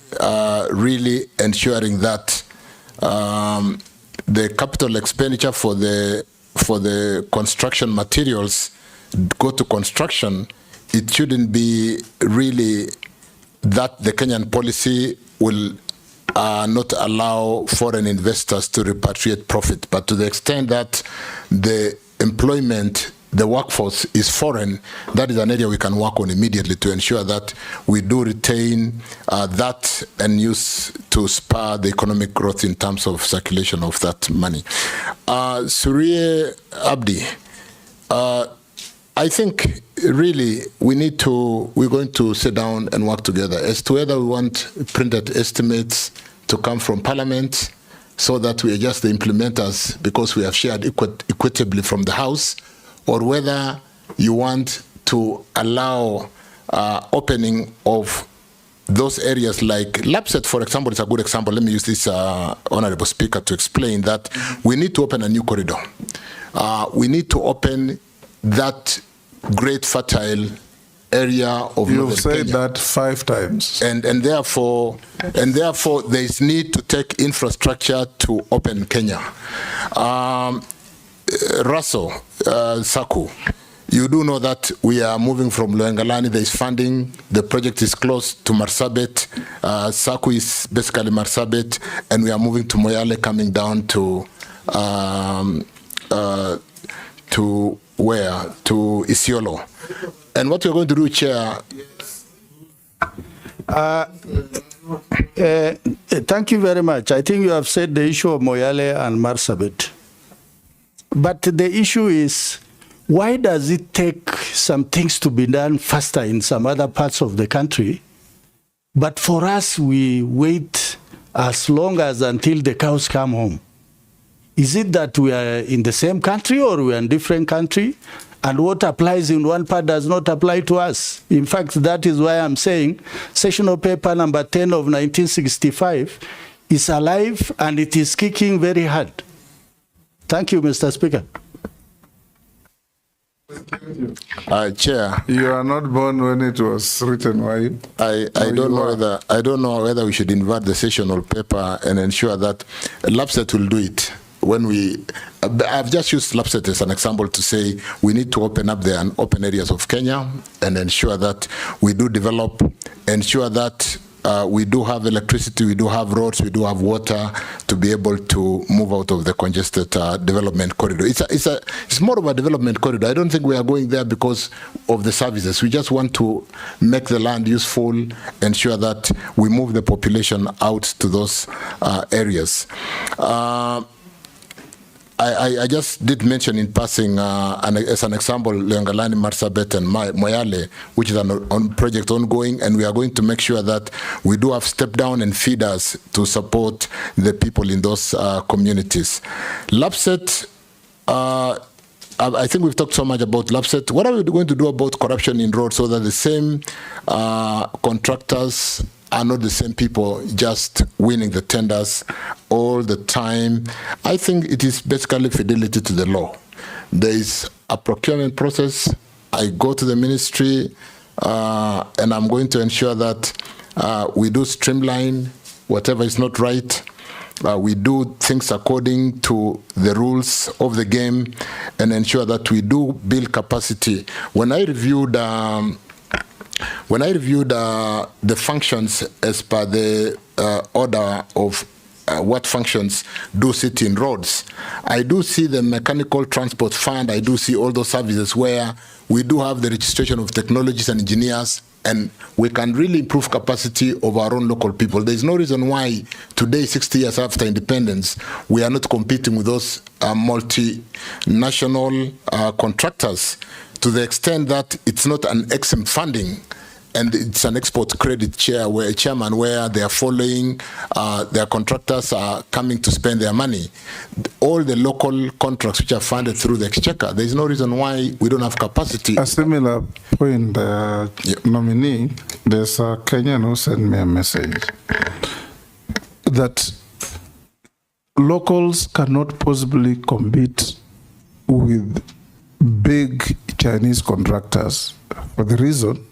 really ensuring that the capital expenditure for the construction materials go to construction, it shouldn't be really that the Kenyan policy will not allow foreign investors to repatriate profit, but to the extent that the employment, the workforce is foreign, that is an area we can work on immediately to ensure that we do retain that and use to spur the economic growth in terms of circulation of that money. Surya Abdi, I think really we're going to sit down and work together as to whether we want printed estimates to come from Parliament so that we adjust the implementers because we have shared equitably from the House, or whether you want to allow opening of those areas like LAPSET, for example, is a good example. Let me use this, Honorable Speaker, to explain that we need to open a new corridor. We need to open that great fertile area of You've said Kenya. that 5 times. And therefore there is need to take infrastructure to open Kenya. Russell, Saku, you do know that we are moving from Loengalani. There is funding. The project is close to Marsabit. Saku is basically Marsabit, and we are moving to Moyale, coming down to where? To Isiolo. And what we're going to do, Chair. Thank you very much. I think you have said the issue of Moyale and Marsabit. But the issue is, why does it take some things to be done faster in some other parts of the country, but for us, we wait as long as until the cows come home? Is it that we are in the same country or we are in different country? And what applies in one part does not apply to us. In fact, that is why I'm saying Sessional Paper number 10 of 1965 is alive and it is kicking very hard. Thank you, Mr. Speaker. Chair, you are not born when it was written, why? I don't know whether we should invert the sessional paper and ensure that LAPSET will do it. I've just used LAPSET as an example to say we need to open up the open areas of Kenya and ensure that we do develop, ensure that we do have electricity, we do have roads, we do have water to be able to move out of the congested development corridor. It's more of a development corridor. I don't think we are going there because of the services. We just want to make the land useful, ensure that we move the population out to those areas. I just did mention in passing, as an example, Leongalani, Marsabit, and Moyale, which is a project ongoing, and we are going to make sure that we do have step down and feeders to support the people in those communities. LAPSET, I think we've talked so much about LAPSET. What are we going to do about corruption in roads so that the same contractors are not the same people just winning the tenders all the time? I think it is basically fidelity to the law. There is a procurement process. I go to the ministry and I'm going to ensure that we do streamline whatever is not right. we do things according to the rules of the game and ensure that we do build capacity. When I reviewed the functions as per the order of what functions do sit in roads, I do see the mechanical transport fund, I do see all those services where we do have the registration of technologists and engineers, and we can really improve capacity of our own local people. There's no reason why today, 60 years after independence, we are not competing with those multinational contractors, to the extent that it's not an EXIM funding, and it's an export credit chairman where they are following, their contractors are coming to spend their money. All the local contracts which are funded through the exchequer, there's no reason why we don't have capacity. A similar point, nominee, there's a Kenyan who sent me a message that locals cannot possibly compete with big Chinese contractors for the reason,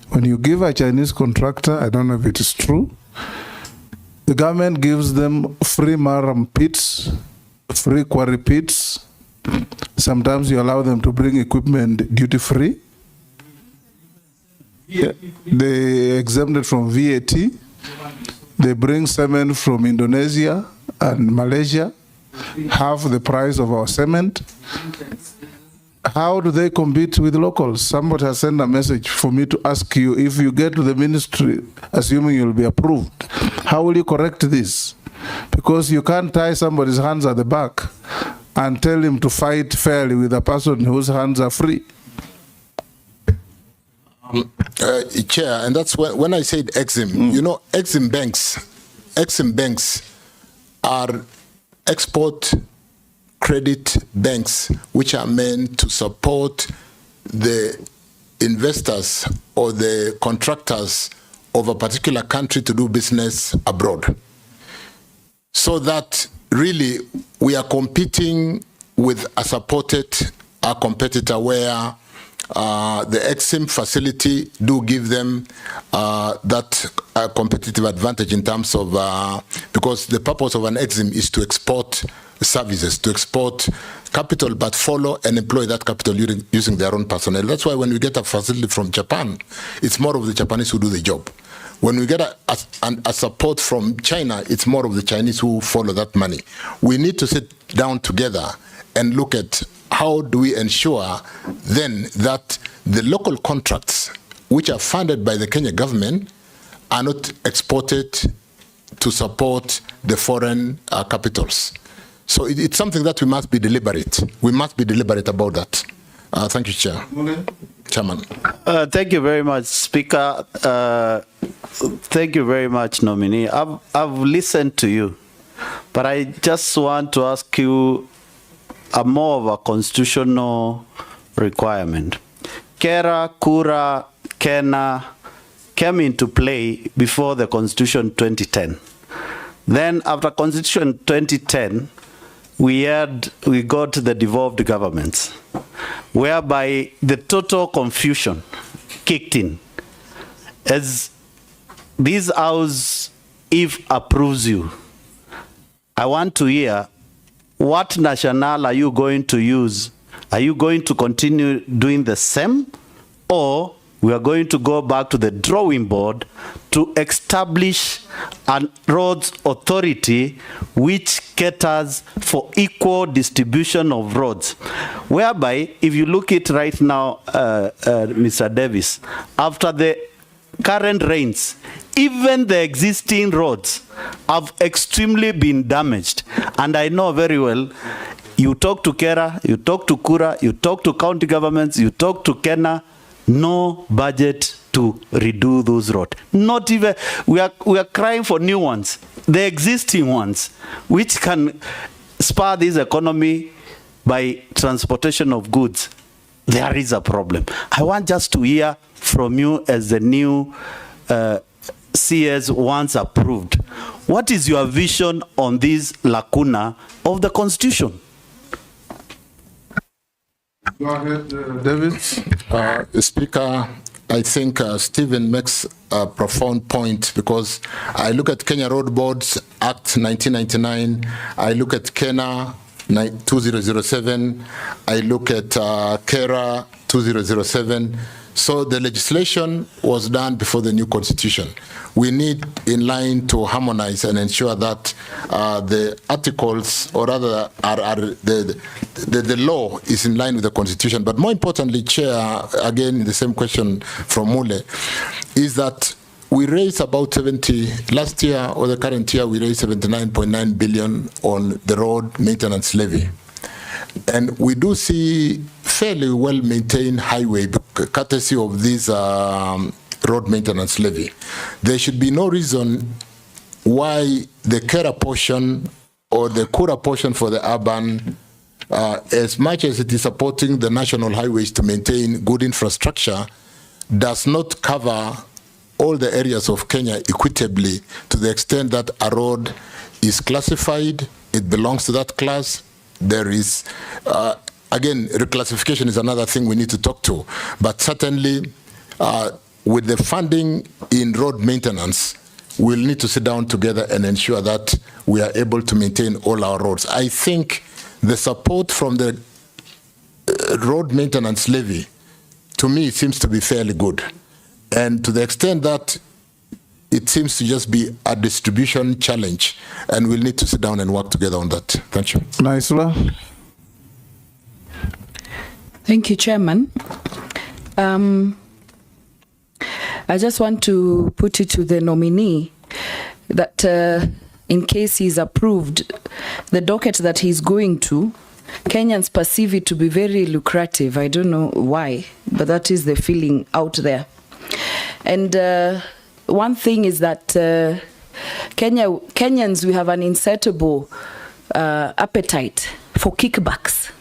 when you give a Chinese contractor, I don't know if it is true, the government gives them free maram pits, free quarry pits. Sometimes you allow them to bring equipment duty-free. Yeah. They exempted from VAT. They bring cement from Indonesia and Malaysia, half the price of our cement. How do they compete with locals? Somebody has sent a message for me to ask you, if you get to the ministry, assuming you'll be approved, how will you correct this? Because you can't tie somebody's hands at the back and tell him to fight fairly with a person whose hands are free. Chair, and that's when I said EXIM, you know, EXIM banks are export credit banks which are meant to support the investors or the contractors of a particular country to do business abroad. So that really we are competing with a supported competitor where the EXIM facility do give them that competitive advantage in terms of, because the purpose of an EXIM is to export services, to export capital, but follow and employ that capital using their own personnel. That's why when we get a facility from Japan, it's more of the Japanese who do the job. When we get a support from China, it's more of the Chinese who follow that money. We need to sit down together and look at how do we ensure then that the local contracts which are funded by the Kenya government are not exported to support the foreign capitals. So it's something that we must be deliberate. We must be deliberate about that. Thank you, Chairman. Thank you very much, Speaker. Thank you very much, Nominee. I've listened to you, but I just want to ask you a more of a constitutional requirement. Kera, Kura, Kena came into play before the Constitution 2010. Then after Constitution 2010, we got the devolved governments, whereby the total confusion kicked in. As this House, if approves you, I want to hear what national are you going to use? Are you going to continue doing the same, or we are going to go back to the drawing board to establish a roads authority which caters for equal distribution of roads? Whereby, if you look at right now, Mr. Davis, after the current rains, even the existing roads have extremely been damaged. And I know very well, you talk to Kera, you talk to Kura, you talk to county governments, you talk to Kena, no budget to redo those roads. Not even, we are crying for new ones, the existing ones, which can spur this economy by transportation of goods. There is a problem. I want just to hear from you as the new CS once approved. What is your vision on this lacuna of the Constitution? Go ahead, David. Speaker, I think Stephen makes a profound point, because I look at Kenya Road Boards Act 1999, I look at KENA 2007, I look at KERA 2007. So the legislation was done before the new constitution. We need in line to harmonize and ensure that the articles, or rather the law is in line with the constitution. But more importantly, Chair, again, the same question from Mule, is that we raised about 70, last year or the current year, we raised 79.9 billion on the road maintenance levy. And we do see fairly well-maintained highway courtesy of this road maintenance levy. There should be no reason why the Kera portion or the Kura portion for the urban, as much as it is supporting the national highways to maintain good infrastructure, does not cover all the areas of Kenya equitably, to the extent that a road is classified, it belongs to that class. There is, again, reclassification is another thing we need to talk to. But certainly, with the funding in road maintenance, we'll need to sit down together and ensure that we are able to maintain all our roads. I think the support from the road maintenance levy, to me, it seems to be fairly good. And to the extent that it seems to just be a distribution challenge, and we'll need to sit down and work together on that. Thank you. Naisla. Thank you, Chairman. I just want to put it to the nominee that in case he's approved, the docket that he's going to, Kenyans perceive it to be very lucrative. I don't know why, but that is the feeling out there. And one thing is that Kenyans, we have an insatiable appetite for kickbacks,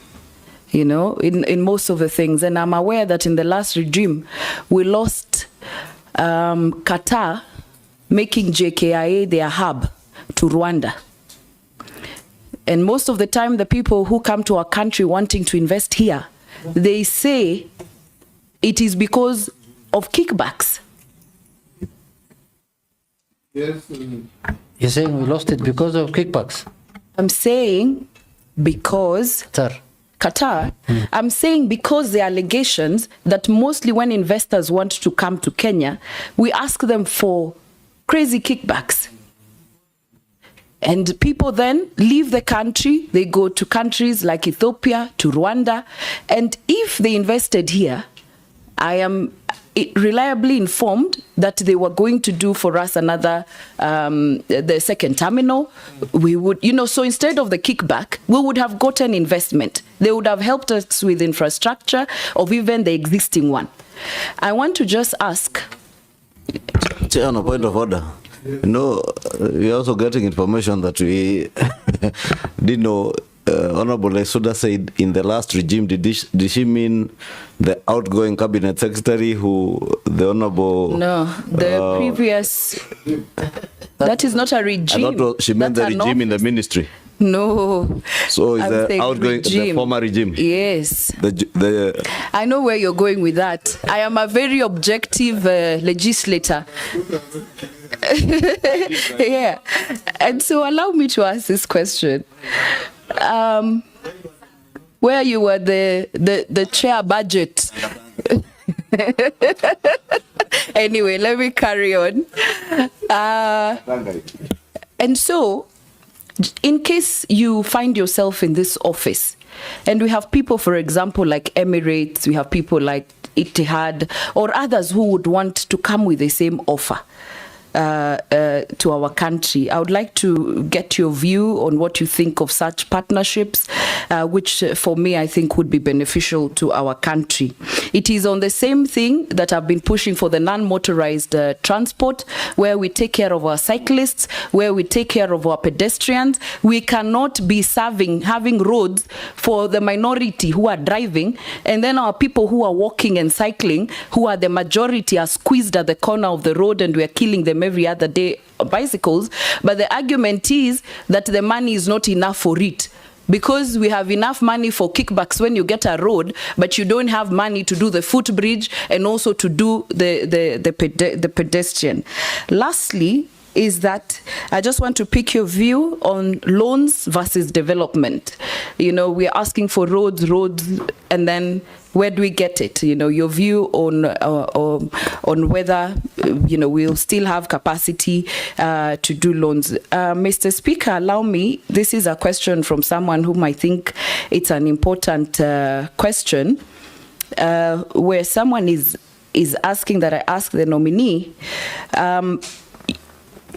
you know, in most of the things. And I'm aware that in the last regime, we lost Qatar making JKIA their hub to Rwanda. And most of the time, the people who come to our country wanting to invest here, they say it is because of kickbacks. Yes. You're saying we lost it because of kickbacks? I'm saying because Qatar. I'm saying because the allegations that mostly when investors want to come to Kenya, we ask them for crazy kickbacks. And people then leave the country, they go to countries like Ethiopia, to Rwanda, and if they invested here, I am reliably informed that they were going to do for us another, the second terminal. We would, you know, so instead of the kickback, we would have gotten investment. They would have helped us with infrastructure of even the existing one. I want to just ask. Chair, on a point of order. You know, we're also getting information that we didn't know. Honorable Lesuda said in the last regime, did she mean the outgoing cabinet secretary who the honorable... No, the previous... That is not a regime. I thought she meant the regime in the ministry. No. So is the outgoing, regime. The former regime? Yes. I know where you're going with that. I am a very objective legislator. Yeah. And so allow me to ask this question. Where you were the chair budget. Anyway, let me carry on. And so, in case you find yourself in this office, and we have people, for example, like Emirates, we have people like Etihad, or others who would want to come with the same offer to our country. I would like to get your view on what you think of such partnerships, which for me I think would be beneficial to our country. It is on the same thing that I've been pushing for the non-motorized transport, where we take care of our cyclists, where we take care of our pedestrians. We cannot be having roads for the minority who are driving, and then our people who are walking and cycling, who are the majority, are squeezed at the corner of the road, and we are killing them every other day on bicycles. But the argument is that the money is not enough for it, because we have enough money for kickbacks when you get a road, but you don't have money to do the footbridge and also to do the pedestrian. Lastly, is that I just want to pick your view on loans versus development. You know, we're asking for roads, and then where do we get it? You know, your view on whether, you know, we'll still have capacity to do loans. Mr. Speaker, allow me, this is a question from someone whom I think it's an important question, where someone is asking that I ask the nominee,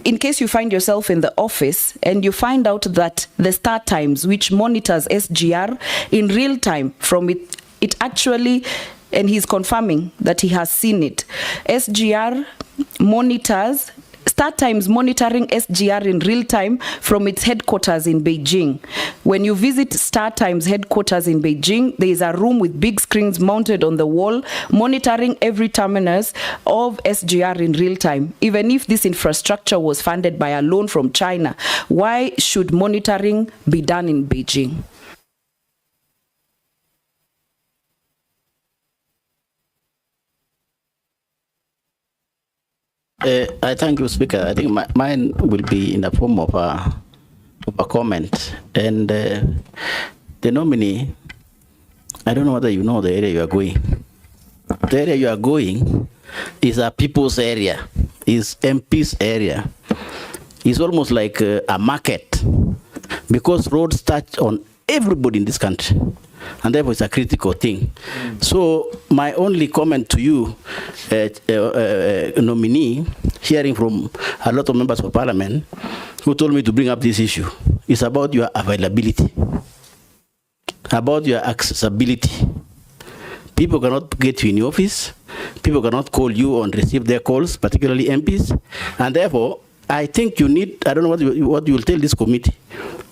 in case you find yourself in the office and you find out that the StarTimes, which monitors SGR in real time from it actually, and he's confirming that he has seen it, SGR monitors, StarTimes monitoring SGR in real time from its headquarters in Beijing. When you visit StarTimes headquarters in Beijing, there is a room with big screens mounted on the wall, monitoring every terminus of SGR in real time. Even if this infrastructure was funded by a loan from China, why should monitoring be done in Beijing? I thank you, Speaker. I think mine will be in the form of a comment. And the nominee, I don't know whether you know the area you are going. The area you are going is a people's area, is MP's area. It's almost like a market, because roads touch on everybody in this country, and therefore it's a critical thing. So my only comment to you, nominee, hearing from a lot of members of parliament who told me to bring up this issue, is about your availability, about your accessibility. People cannot get you in your office. People cannot call you or receive their calls, particularly MPs. And therefore, I think you need, I don't know what you will tell this committee.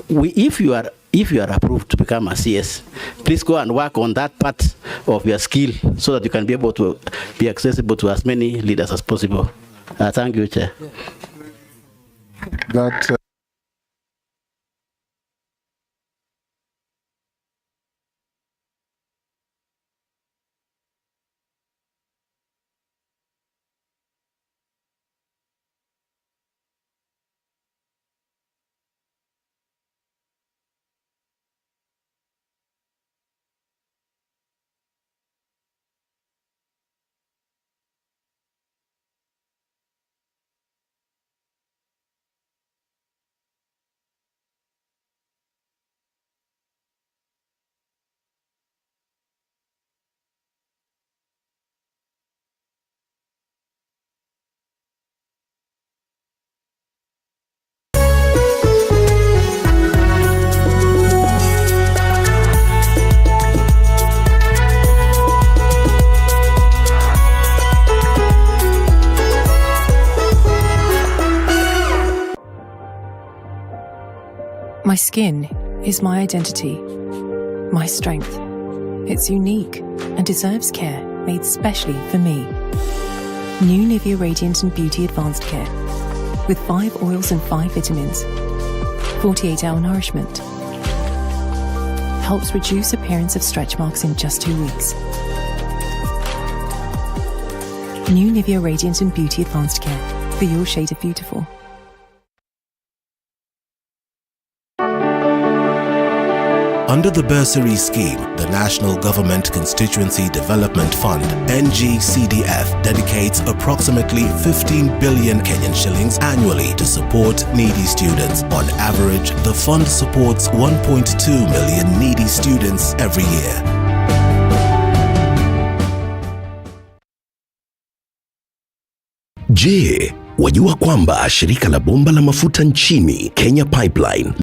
If you are approved to become a CS, please go and work on that part of your skill so that you can be able to be accessible to as many leaders as possible. Thank you, Chair. That My skin is my identity, my strength. It's unique and deserves care made specially for me. New Nivea Radiant and Beauty Advanced Care with 5 oils and 5 vitamins. 48-hour nourishment. Helps reduce appearance of stretch marks in just 2 weeks. New Nivea Radiant and Beauty Advanced Care for your shade of beautiful. Under the bursary scheme, the National Government Constituency Development Fund, NGCDF, dedicates approximately 15 billion Kenyan shillings annually to support needy students. On average, the fund supports 1.2 million needy students every year. Je, wajua kwamba shirika la bomba la mafuta nchini, Kenya Pipeline